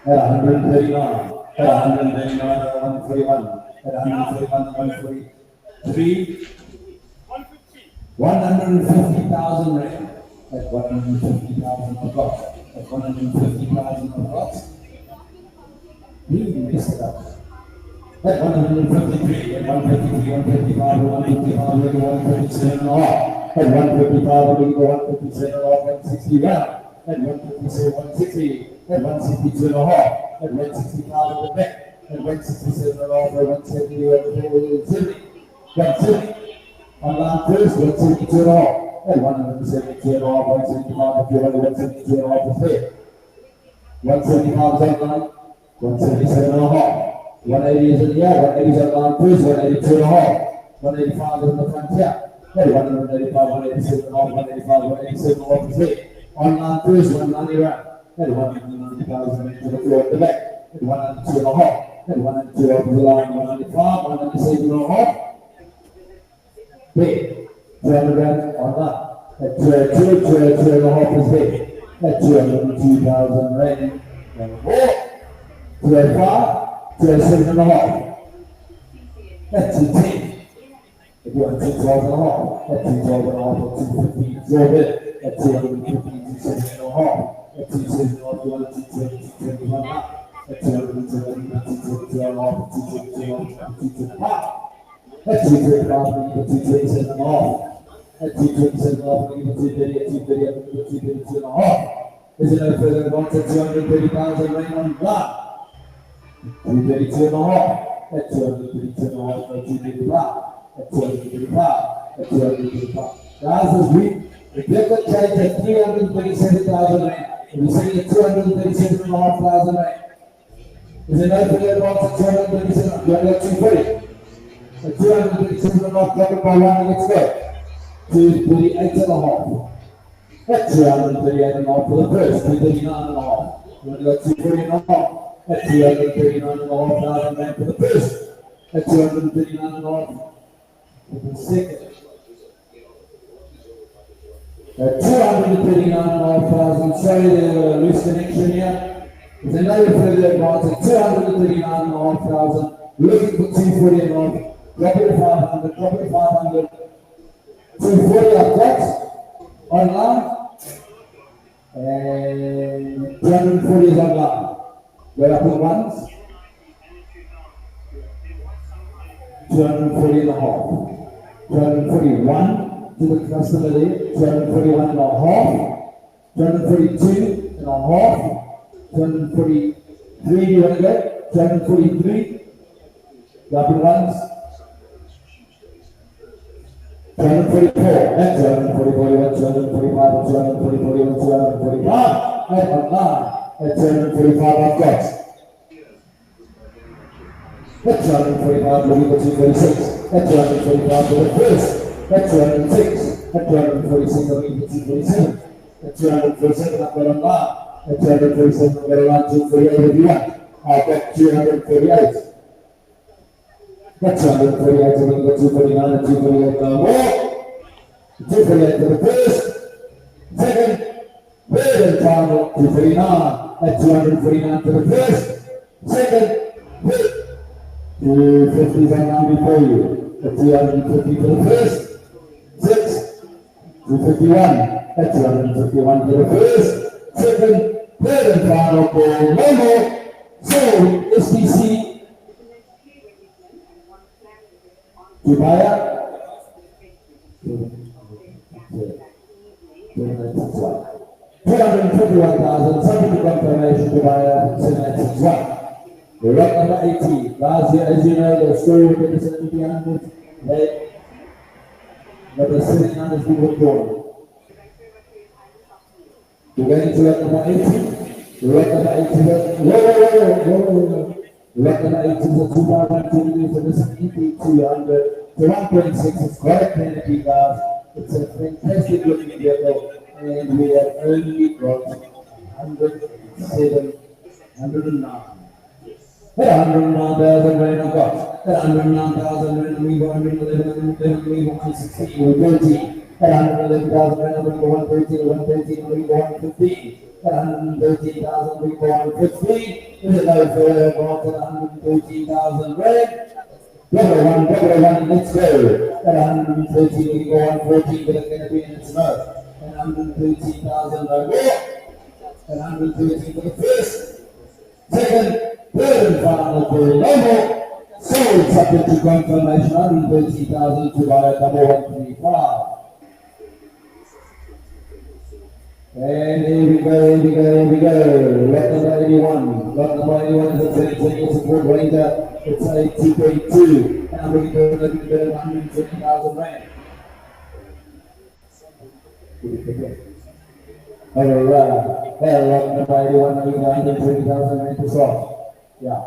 At 139. At 139, at 141. At 141, at 143. 150,000 rand. At 150,000 I've got. At 150,000 I've got. You messed it up. At 153, at 153, 155, 155, 157 and a half. At 155, we go 157 and a half, 161. At 157, 160. At 162 and a half. At 165 at the back. At 167 and a half. At 170, 170. 170. On line first, 172 and a half. At 172 and a half, 175 and 172 and a half is there. 175 is on line. 177 and a half. 180 is in the air. 180 is on line first. 182 and a half. 185 is in the front here. Hey, 185, 187 and a half. 185, 187 and a half is there. On line first, 190 round. Hey, 190,000 to the floor at the back. Hey, 192 and a half. Hey, 192 over the line. 195, 197 and a half. There. 200 round on line. At 202 and a half is there. At 202,000 rand. And more. 205, 207 and a half. That's 210. If you want 212 and a half, at 212 and a half, or 215, absorb it. At 215, 270 and a half. at 220 off, 221 up, at 220, 222 off, 222 off, 225. At 225, at 227 off. At 227 off, at 230, at 230, at 232 and a half. Is it no further advance at 230,000 rand on blood? 232 and a half. At 232 and a half, at 235. At 235. At 235. Guys, this week, if you could change at 337,000 rand, and we say at 237,500 rand. Is it no further advance at 237? You only got 240. At 237 and a half, covered by one, let's go. 238 and a half. At 238 and a half for the first, 239 and a half. You only got 240 and a half. At 239 and a half thousand rand for the first. At 239 and a half for the second. At 239 and a half thousand, sorry, the loose connection here. There's another further advance at 239 and a half thousand. Looking for 240 and a half. Drop it to 500, drop it to 500. 240 I've got online, and 240 is online. We're up in ones, 240 and a half, 241 to the customer there, 241 and a half, 242 and a half, 243, do you want to go? 243, we're up in ones. 244, that's 240, 245, 240, 245, and online at 245 I've got. At 245, looking for 236, at 245 for the first, at 206, at 246, looking for 247, at 247 I've got online, at 247 I've got around 248 if you want, I've got 248. That's 248, so we got 249 and 248 no more. 248 for the first, second, third and final, 249. At 249 for the first, second, third. 250 is on now before you. At 250 for the first, 6, 251. At 251 for the first, second, third and final for no more. So, STC. Dubai, 251,000, subject to confirmation, Dubai, 761. We're up number 18. Last year, as you know, the story with the 1700s, but the 1700s we were born. We're going to up number 18. We're up number 18. Whoa. Record 18 to 2022 for this EP200 to 1.6. It's quite a canopy, guys. It's a fantastic looking vehicle, and we have only got 107, 109. At 109,000 rand I've got. At 109,000 rand we go 111, we go 116, we go 13. At 111,000 rand we go 113, 113, we go 115. At 113,000 we go 115. Is it no further advance at 113,000 rand? Double one, let's go. At 113 we go 114, but it's going to be in its mouth. At 113,000 no more. At 113 for the first, second, third and final for no more. Sold subject to confirmation, 113,000 to buy at double 135. And here we go. Lot number 81. Lot number 81 is a 2020 support Ranger. It's a 2.2. And I'm looking for 120,000 rand. Alright. Well, lot number 81, I'm looking for 120,000 rand to solve. Yeah.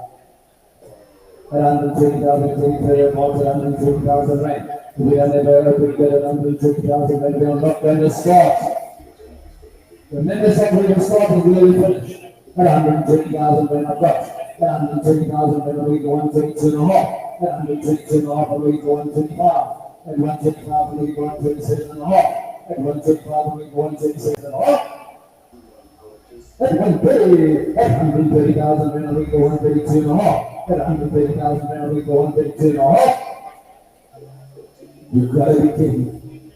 At 120,000, 120,000 rand. We are never able to get 120,000 rand. We are not going to start. Remember, second we can start and we finish. At 120,000 when I've got. At 120,000 when we go 122 and a half. At 122 and a half when we go 125. At 125 when we go 127 and a half. At 125 when we go 127 and a half. At 130,000 when we go 132 and a half. At 130,000 when we go 132 and a half. You've got to be kidding.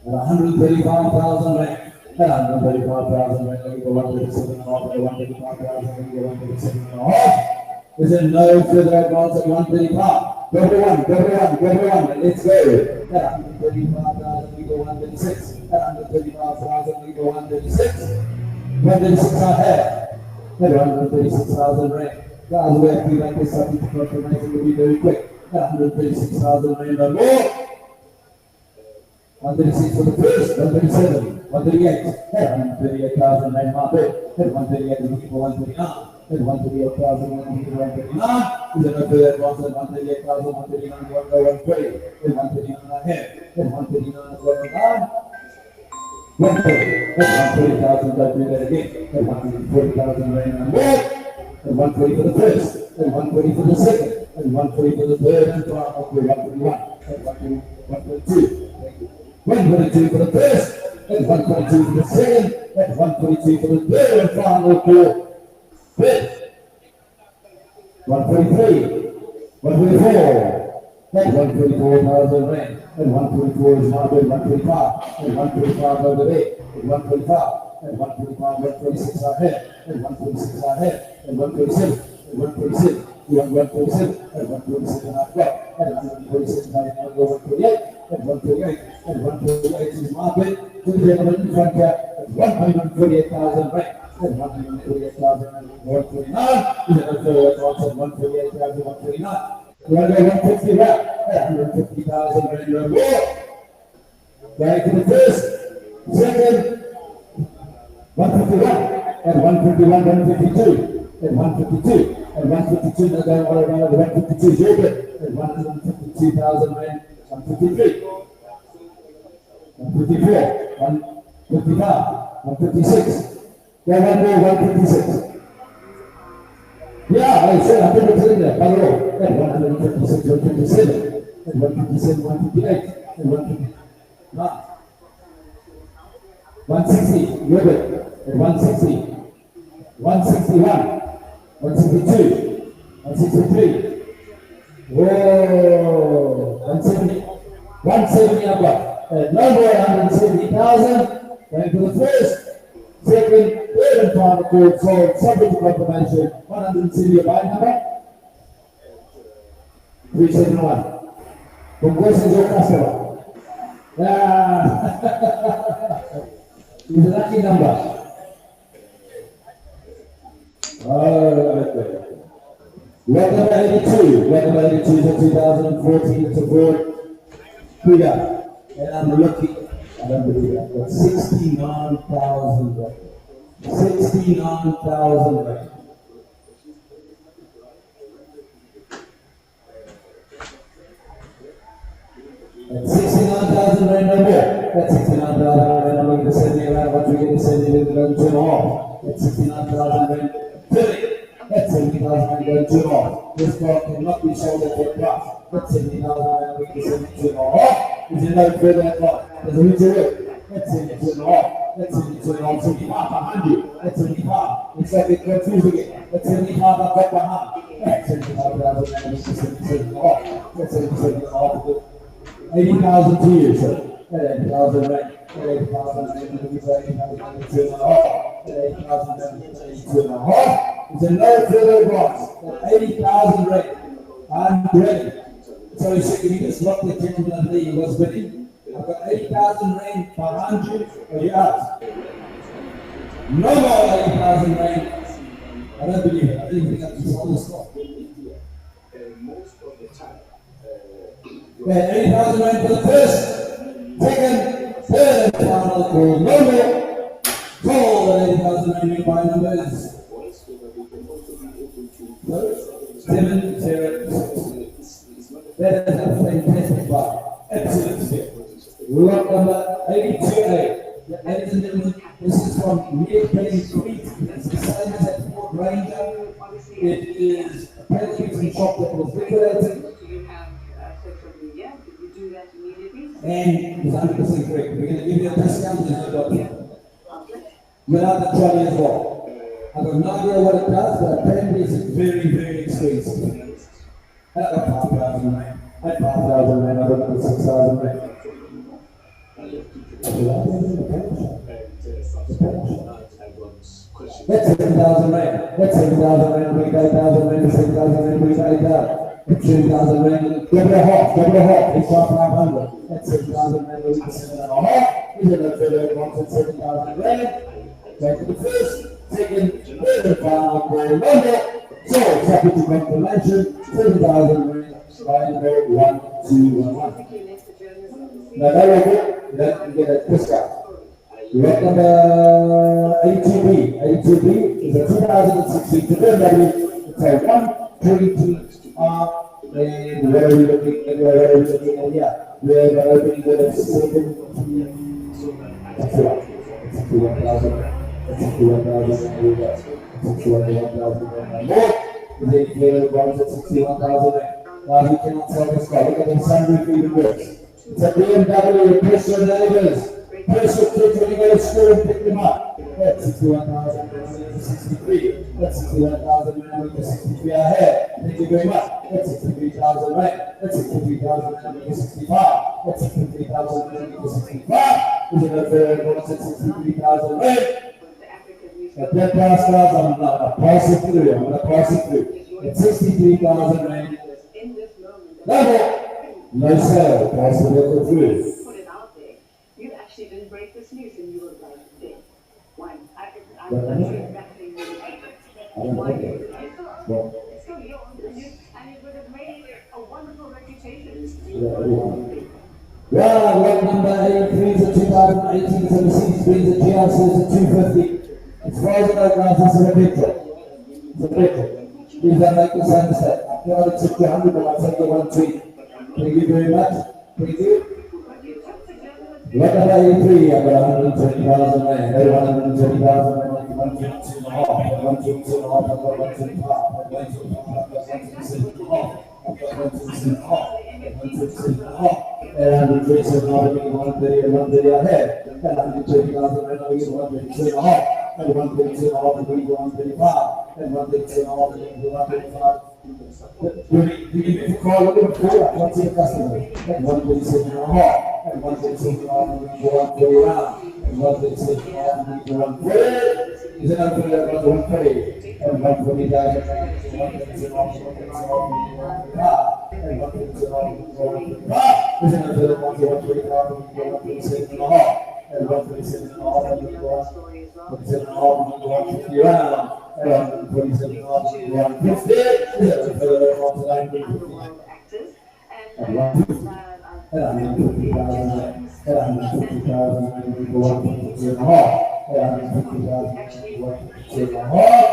At 135,000 rand. At 135,000 rand, we go 137.5, 135,000, we go 137.5. Is there no further advance at 135? Go to one, go to one, go to one, let's go. At 135,000, we go 136. At 135,000, we go 136. 136 I have. At 136,000 rand. Guys, we have to like this up into confirmation will be very quick. At 136,000 rand or more. 136 for the first, 137, 138, 138,000 rand market, 138 is looking for 139. 138,000, 139. Is there no further advance at 138,000, 139, 120, 139 I have. 139 is 109. 140, 140,000, don't do that again. 140,000 rand and more. 140 for the first, 140 for the second, 140 for the third, and 141, 142. 142 for the first, 142 for the second, 142 for the third, and final call. 143, 144, 144,000 rand, and 144 is now good, 145, and 145 over there, and 145, and 145, 146 I have, and 146 I have, and 147, and 147, 147, and 147 I've got, and 147 I now go 148, and 148, and 148 is my bid, to the gentleman in front here, at 148,000 rand. 148,000 and 149. Is it a further advance at 148,000, 149? We want to go 150 round. 150,000 rand or more. Going to the first, second, 151, and 151, 152, and 152, and 152. Now going all around the 152 is your bid. And 152,000 rand, 153, 154, 155, 156. Yeah, 156. Yeah, I said I think it's in there. By the way, and 156, 157, and 157, 158, and 159. 160, you're good. And 160, 161, 162, 163. Whoa, 170, 170 I've got. No more 170,000. Going to the first. Second, third and final call, sold, subject to confirmation, 170 your buy number. 371. Conversion is your customer. It's a lucky number. Okay. Lot number 82. Lot number 82 is a 2014. It's a Ford Cougar. And I'm looking. I don't believe that, but 69,000 rand. 69,000 rand. That's 69,000 rand or more. That's 69,000 rand. I'm going to send me around what we're going to send you going to off. That's 69,000 rand. 30. That's 70,000 rand going to off. This car cannot be sold at that price. That's 70,000 rand. We're going to send it to off. Is there no further advance? There's a little bit. That's 72 off. That's 72 off. 75 behind you. That's 75. It's like it confused again. That's 75 I've got behind. That's 75,000 rand. That's 77 off. That's 77 off. 80,000 to you, sir. That's 80,000 rand. 80,000 rand. 80,000 off. 80,000 rand. 82 off. Is there no further advance? That's 80,000 rand. I'm ready. So he said, can you just lock the gentleman under there? He was bidding. I've got 80,000 rand behind you, or you ask? No more 80,000 rand. I don't believe it. I didn't think I could sell this stock. Most of the time, We had 80,000 rand for the first, second, third, and final call. No more. Call the 80,000 rand new buy numbers. 706. That is a fantastic buy. Excellent step. Lot number 82A. Ladies and gentlemen, this is from Near Penny Creek. It's the same as that Ford Ranger. It is a Penny shop that was liquidated. You have social media. Did you do that immediately? And it's 100% correct. We're going to give you a discount to the doctor. Without the trolley as well. I have no idea what it does, but apparently it's very, very expensive. At 5,000 rand. At 5,000 rand, I don't know, 6,000 rand. That's 7,000 rand. That's 7,000 rand. We got 1,000 rand. 7,000 rand. We got it down. That's 7,000 rand. Double a half. Double a half. It's 500. That's 7,000 rand. We got 7,500. Is it a further one to 7,000 rand? Back to the first, second, third, and final grand number. So, subject to confirmation, 7,000 rand. By number 1, 2, 1, 1. Now, that will get a discount. Lot number 82B. 82B is a 2016 BMW. It's a 122R. And where are we looking at? Where are we looking at? Yeah, we are opening the second. That's the one. 61,000. 61,000. 61,000 more. Is it clear? Runs at 61,000. Now we cannot sell this car. Look at the sunroof even works. It's a BMW. Press your neighbors. Press your kids when you go to school and pick them up. That's 61,000 to 63. That's 61,000 to 63 ahead. Thank you very much. That's 63,000 right. That's 63,000 to 65. That's 63,000 to 65. Is it a third one? That's 63,000 right. At that price, guys, I'm going to pass it through. I'm going to pass it through. At 63,000 right. Level. No sale. Pass the vehicle through. Put it out there. You actually didn't break this news and you were like, dead. Why? I'm not sure exactly why you did it. It's still yours, and it would have made a wonderful reputation. Yeah, lot number 83 is a 2018, so the 63 is a GLC, is a 250. It's frozen like glass, it's a petrol. It's a petrol. Please don't make the same mistake. I can't accept the 100, but I'll take the 120. Thank you very much. Thank you. Lot number 83, I've got 120,000 rand. 120,000 rand, 122 and a half. 122 and a half, I've got 125. I've got 127 and a half. I've got 127 and a half. 127 and a half. And 127 and a half, I'm getting 130 and 130 ahead. And 120,000 rand, I'm getting 132 and a half. And 132 and a half, I'm getting 135. And 132 and a half, I'm getting 135. You give me a call, look at the call, what's the customer? And 137 and a half. And 137 and a half, I'm going to go 140 around. And 137 and a half, I'm going to go 140. Is it not for that 140? And 140,000, 137 and a half, 137 and a half, and 137 and a half, 145. Is it not for that 145, 137 and a half? And 137 and a half, I'm going to go 137 and a half, I'm going to go 150 around. And 147 and a half, I'm going to go 150. Is it not for that 150? And 150. And 150,000, and 150,000, and we go 152 and a half. And 150,000, and 152 and a half.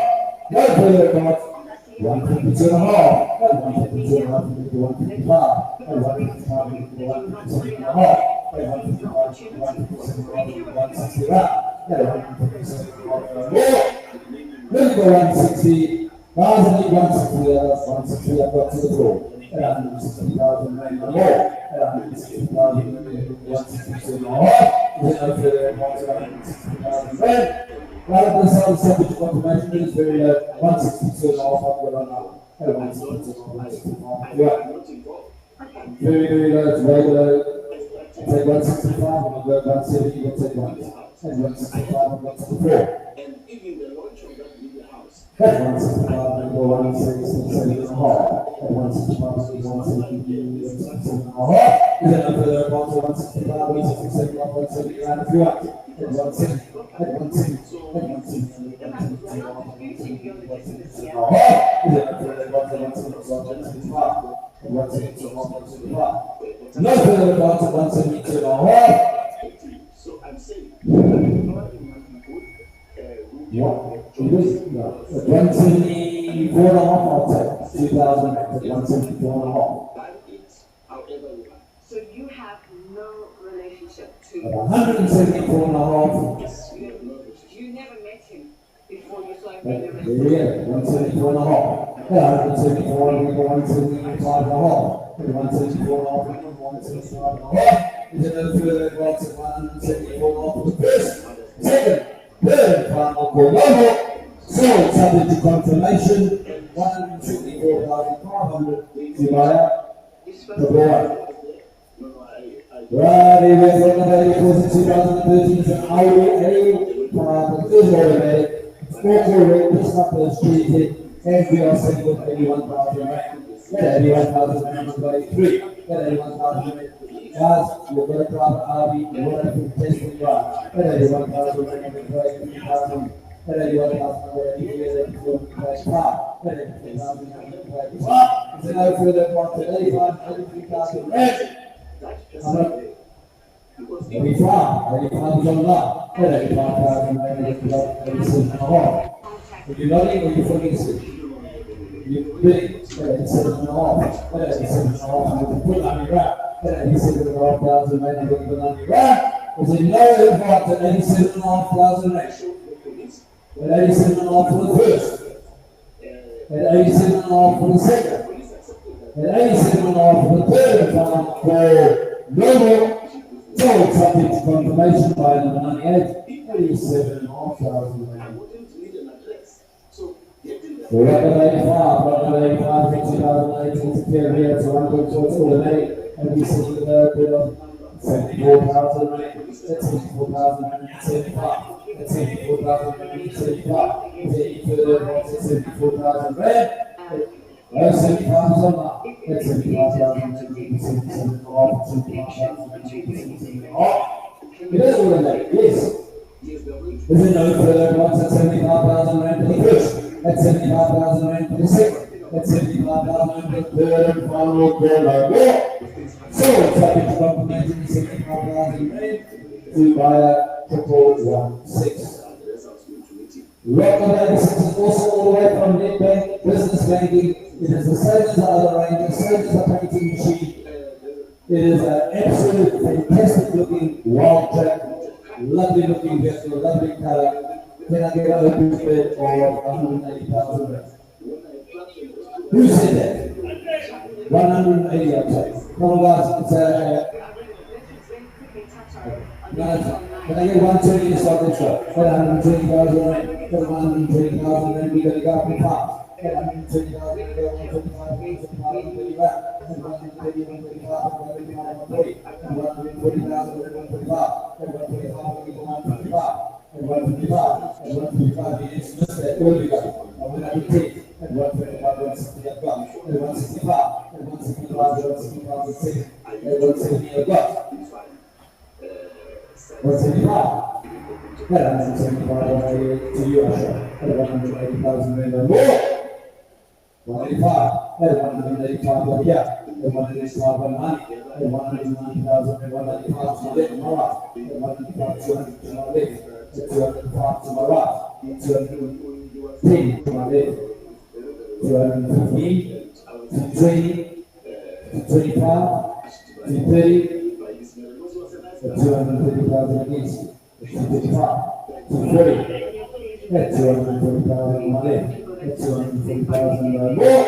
No further cost. 152 and a half. And 152 and a half, and we go 155. And 155, and we go 157 and a half. And 155, 157 and a half, and 160 around. And 157 and a half, and more. Then we go 160. 160, 160, I've got to the floor. And 160,000 rand or more. And 160,000 rand, 162 and a half. Is it no further advance of 160,000 rand? Right up the side of subject to confirmation, it is very low. 162 and a half, I've got on now. And 162 and a half, 165. Yeah. Very, very low, it's very low. Take 165, and I'll go 170, we'll take 1. And 165, I've got to the floor. And even the launch of that in the house. At 165, and go 167 and a half. At 165, and go 167 and a half. Is it no further advance of 165, 167, 170 around if you want? At 170, at 170, at 170, at 170, at 170, at 170 and a half. Is it no further advance of 175, at 172 and a half, 175. No further advance of 172 and a half. So I'm saying, What? It is, no. At 174 and a half, I'll take 2,000 at 174 and a half. however you like. So you have no relationship to At 174 and a half. you never met him before you saw him There in the we go, 174 and a half. Yeah, 174 and we go 175 and a half. 174 and a half, we go 175 and a half. Is it no further advance of 174 and a half for the first, second, third, final call number. So, subject to confirmation, 174,500 to buy out. The boy. Right, here we go, number 84 in 2013 is an Audi A5, it is automatic. It's Aucorkzn, this couple is treated, and we are sitting with 81,000 rand. Get 81,000 rand on 23. Get 81,000 rand. Guys, you're going to drop an RV, you're going to test the drive. Get 81,000 rand on 23,000. Get 81,000 rand on 24,000. Get 81,000 rand on 25. It's no further than 83,000 rand. 85 is on that. Get 85,000 rand on 87.5. If you're nodding or you're fully asleep, you're big, 87.5. Get 87.5 and you put on your rack. Get 87,500 rand and you put on your rack. Is it no impact to 87,500 rand? At 87.5 for the first. At 87.5 for the second. At 87.5 for the third and final for normal. So subject to confirmation by number 98. 87,500 rand. So record 85, 2018 to clear here to run good towards all the day. And we see the bid of 74,000 rand. That's 74,000 rand and 75. That's 74,000 rand and 75. Is there any further advance at 74,000 rand? No, 75 is on that. That's 75,000 rand and 77.5. 75,000 rand and 77.5. It is all the day, yes. Is there no further advance at 75,000 rand for the first? That's 75,000 rand for the second. That's 75,000 rand for the third and final call over. So, subject to confirmation, 75,000 rand to buyer 416. Lot number 86 is also all the way from net bank, business banking. It is the same as the other range, the same as the painting machine. It is an absolute fantastic looking wild track, lovely looking vehicle, lovely color. Can I get a open bid of 180,000 rand? Who said that? 180, I'll say. Come on, guys, it's can I get 120 to start this show? Get 120,000 rand. Get 120,000 rand, we're going to go up in fast. Get 120,000 rand, get 125,000 rand. And 140,000 rand, 125. And 125, and 125, it's just that early guy. And 110, and 125, 160, I've got. And 165, and 165, 165, and 170, I've got. 175. That 175 to you, Asha. That 180,000 rand or more. 185. That 185 over here. That 185 on money. That 190,000 and 195 to my left, my right. That 195, 200 to my left. That 205 to my right. 210 to my left. 215 to 20 to 25 to 30. 230,000 against 235 to 40. That's 230,000 on my left. That's 240,000 more.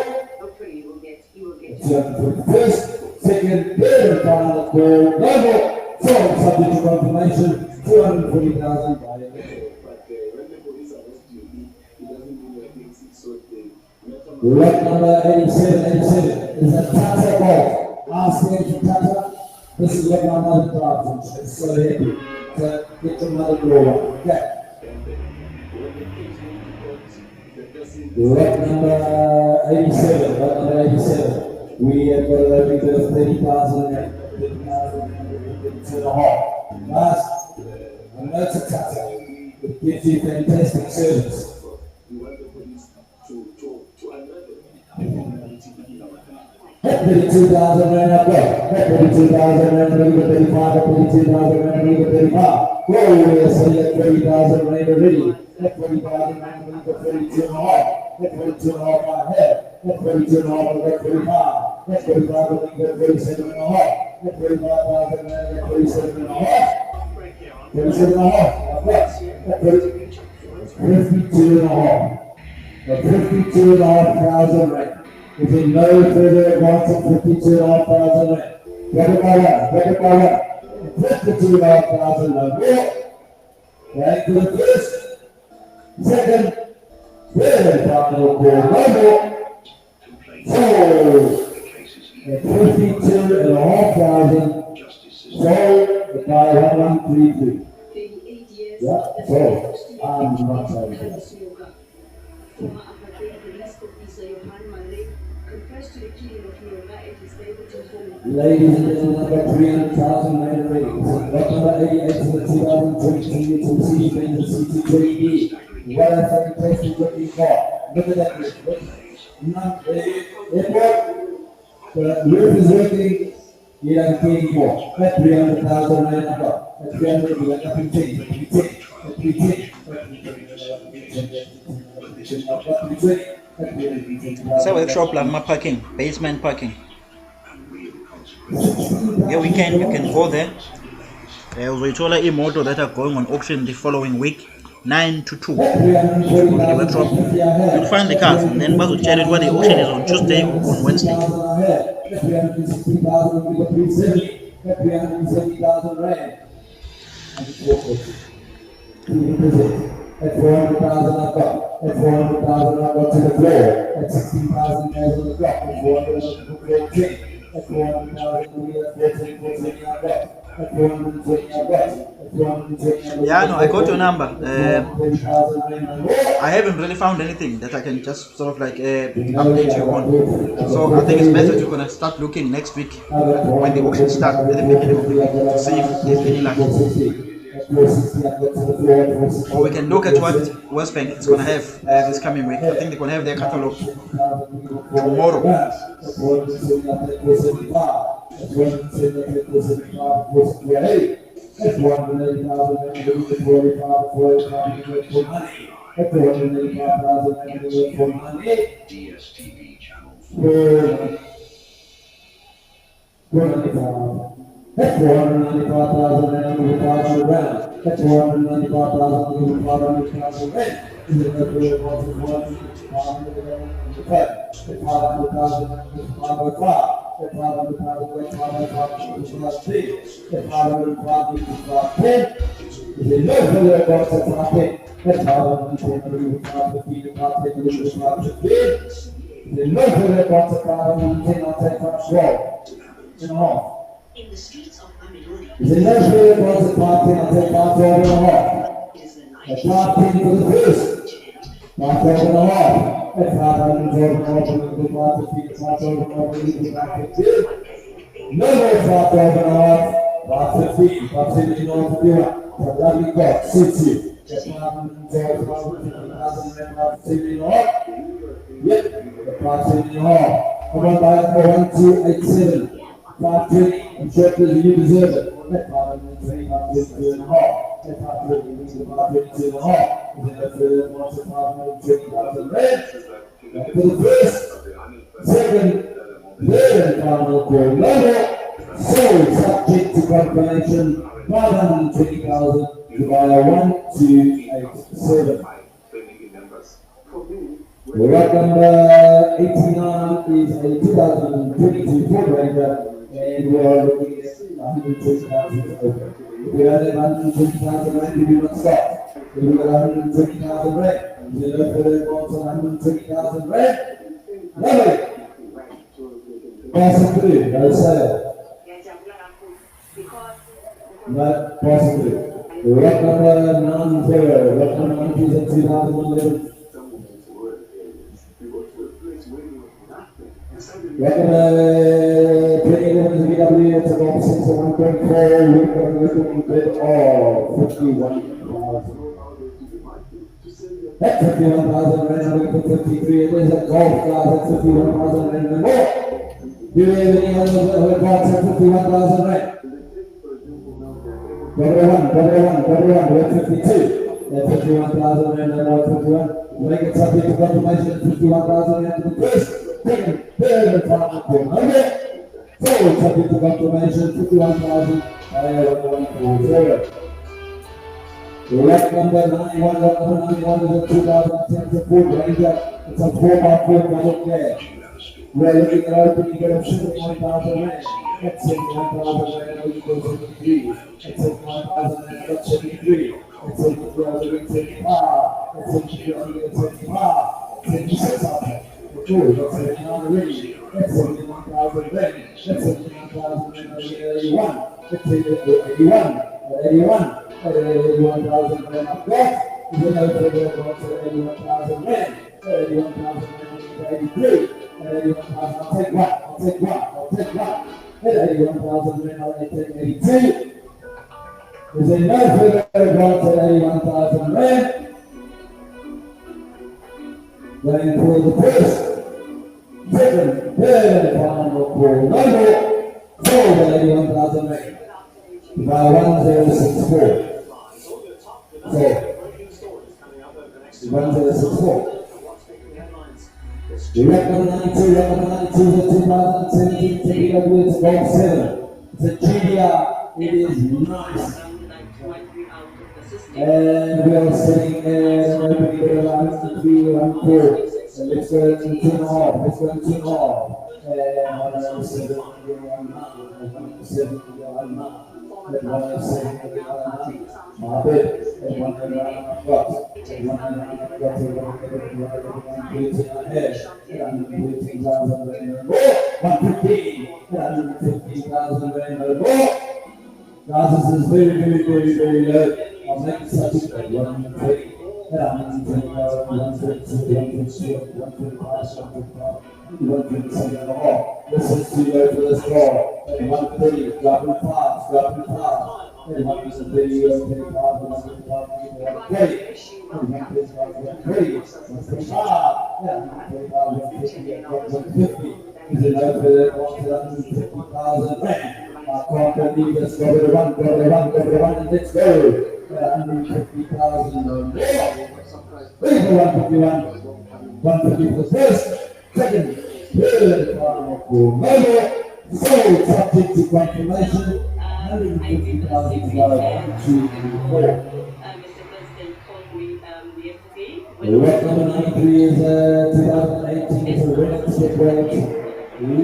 241st, second, third, and final call. Level. So, subject to confirmation, 240,000 by the lot number 87 is a Tata ball. Ask them for Tata. This is what my mother drives, and she's so happy. So get your mother to roll one. Okay. Lot number 87. We have got a bid of 30,000 and 30,000 Last, I know it's a Tata. It gives you fantastic service. 32,000 rand up there. 32,000 rand, 35, 32,000 rand, 35. Glorious, so you have 30,000 rand already. 40,000 rand, 32 and a half. 42 and a half I have. 42 and a half, I've got 45. 45, I've got 37 and a half. 45,000 rand, 37 and a half. 37 and a half, I've got 52 and a half. 52 and a half thousand rand. If you no further advance of 52,500 rand. Get it by one. 52,500 rand. Right to the first, second, third, final call. No more. So, at 52,500, sold by 1133. Yeah, so, I'm not sorry. former apartheid police officer Johan Malay confessed to the killing of Leona at his Stapleton home. Ladies and gentlemen, I've got 300,000 rand ready. Lot number 88 to the 2022 to see in the CT3D. What a fantastic looking car. Look at that. The roof is working. You don't care anymore. That's 300,000 rand I've got. That's 300, we got nothing change. That's 310. Let's have a workshop like my parking, basement parking. Yeah, you can go there. Uzoyithola imoto that are going on auction the following week, 9 to 2. The workshop. You'll find the cars and then we'll tell you where the auction is on Tuesday or on Wednesday. 370,000 rand. At 400,000 I've got. At 400,000 I've got to the floor. At 16,000 there's on the clock. At 400,000 At 400,000 we have 14 I've got. At 420 I've got. At 420 Yeah, no, I got your number. I haven't really found anything that I can just sort of like update you on. So I think it's better to gonna start looking next week when the auction starts at the beginning of the week to see if there's any luck. Or we can look at what West Bank is gonna have this coming week. I think they're gonna have their catalog tomorrow. That's 495,000 rand over 500 rand. That's 495,000 over 500,000 rand. Is it the real one? 500,000 That's 500,000 That's 505. That's 500,000 That's 505 That's 505 That's 510. Is it no further across the 510? That's 510 515 510 Is it no further across the 510 I'll take 512 and a half. In the streets of Mamelodi, Is it not really across the 510? I'll take 512 and a half. it is the night. That's 510 for the first. 512 and a half. That's 512 and a half. And the 515 to 512 and a half. No more 512 and a half. 515. 515 and a half. That's lovely God. Suits you. That's 512, 515,000 and 515 and a half. Yep. That's 515 and a half. Come on, buy it for 1287. 520, I'm sure you deserve it. That's 520, 522 and a half. That's 522 and a half. And then that's 520,000 rand. For the first, second, third and final call level, sold subject to confirmation, 520,000 divided 1287. Lot number 89 is a 2022 Ford Ranger, and we are looking at 120,000 over. If we had 120,000 rand, we do not stop. If we got 120,000 rand, we look for the bonds on 120,000 rand. Lovely. Pass it through, no sale. Not pass it through. Lot number 90, lot number 90 is a 2011. Recommend 2011 VW, it's about 1.4, we've got a little bit of 51,000. That's 51,000 rand, I'm looking for 53, it is a golf car, that's 51,000 rand and more. Do you have any other cars at 51,000 rand? Quarter one, we're 52. That's 51,000 rand and more, 51. Make it subject to confirmation, 51,000 rand to the first. Second, third, and final call. Okay. So, subject to confirmation, 51,000. I have 140. Lot number 91, lot number 91 is a 2010 Ford Ranger. It's a 4x4 model car. We're looking at opening it of 71,000 rand. That's 71,000 rand, we go 73. That's 71,000 rand, that's 73. That's 73,075. That's 73,075. 76,000. That's 79 already. That's 79,000 rand. That's 79,000 rand, 81. That's 81. 81. 81,000 rand I've got. We're going to go to 81,000 rand. 81,983. At 81,000, I'll take one. At 81,982. Is there no further advance at 81,000 rand? Going for the first, second, third, and final call. No more. Sold at 81,000 rand. By 1064. So, 1064. The record 92, record 92 is 2017 TPW, it's gold 7. It's a GDR, it is nice. And we are sitting there, and opening it around 3, 1, 4. So let's go into 2.5, let's go into 2.5. And 107, 107, 107, my bed, and 109 I've got. 109 I've got, and 113 I have. 113,000 rand or more. 115,000 rand or more. Guys, this is very low. I'll make such a good 120. 120,000, 122, 127 and a half. This is too low for this car. 130, dropping fast. And 130, 135, 130. 150. Is it low for that 150,000 rand? I can't believe this. Go to the run, and let's go. 150,000 more. 151. 150 for the first, second, third, final call. No more. Sold subject to confirmation. 150,000 to go. 1, 2, 3, 4. The record number 93 is 2018. It's a Repossessed brand.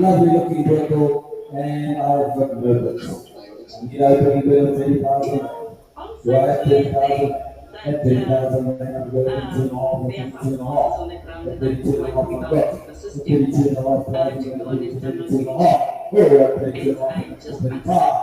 Lovely looking vehicle. And I've got movers. You know, pretty good, 30,000. Right, 30,000. At 30,000, and I'm going to 2.5, 32.5. At 32.5, I've got 32.5,000, we're at 32.5, 35.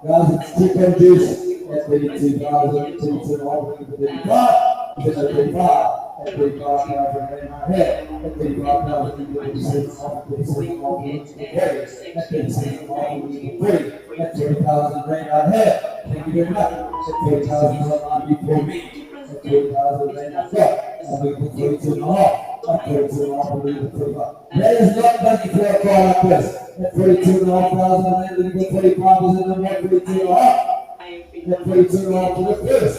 Guys, it's chicken juice at 32,000, 32.5, 35. At 35, at 35,000 in my head. At 35,000, 37.5, 37.5, at 37.5, at 30,000 rand I have. Thank you very much. At 30,000 on before me. 30,000 rand I've got. I'm going to 32.5. I'm 32.5. That is not money for a car like this. At 32,500 rand, then you get 35 is in the net, 32.5. At 32.5 for the first.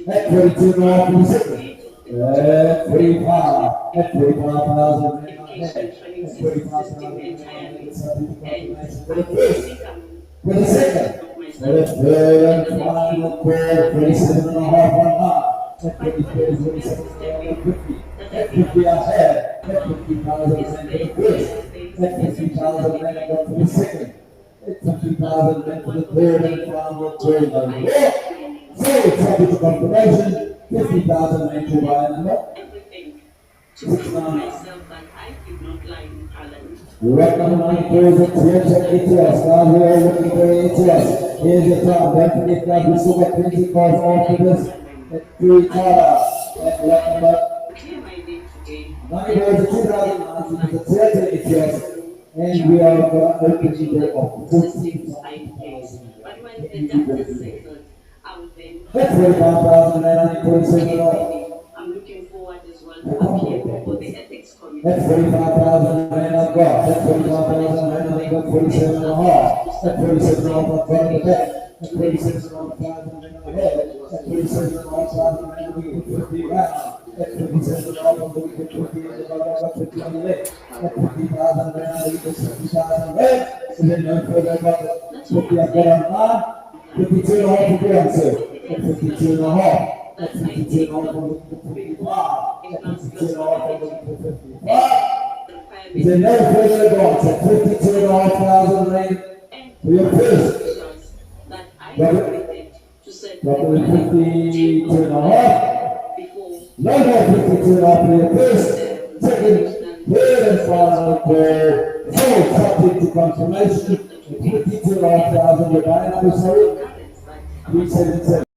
At 32.5 for the second. At 35. At 45,000 rand I have. At 45,000 rand for the first. For the second. For the third and final call, 37.5 on half. At 33, 50. At 50 I have. At 50,000 rand for the first. At 50,000 rand I got for the second. At 50,000 rand for the third and final call. So it's happy to confirmation. 50,000 rand to buy number. 69. Record number 94 is a check ATS. Now we are looking for ATS. Here's your time. Don't forget that we still got 20 cars after this. At 3 Tara. At record number 94 is a 2019. It's a Toyota ATS. And we are going to open the door of 14,000. That's 45,947 dollars. I'm looking forward as well to appear before the ethics committee. That's 45,000 rand I've got. That's 45,000 rand I've got. 47.5. That's 47.5 I've got in the back. That's 47.5 thousand rand I've had. That's 47.5 thousand rand we can put 50 round. That's 47.5 we can put 50 in the back. I've got 50 on the leg. That's 50,000 rand we can 50,000 rand. And then no further about it. 50 I've got on line. 52.5 for the answer. That's 52.5. That's 52.5 for 55. That's 52.5 for 55. Is there no further advance at 52,500 rand for your first? Double 52.5. No more 52.5 for your first. Second, third and final call. Full subject to confirmation. 52,500 you're buying, I'm sorry. 377.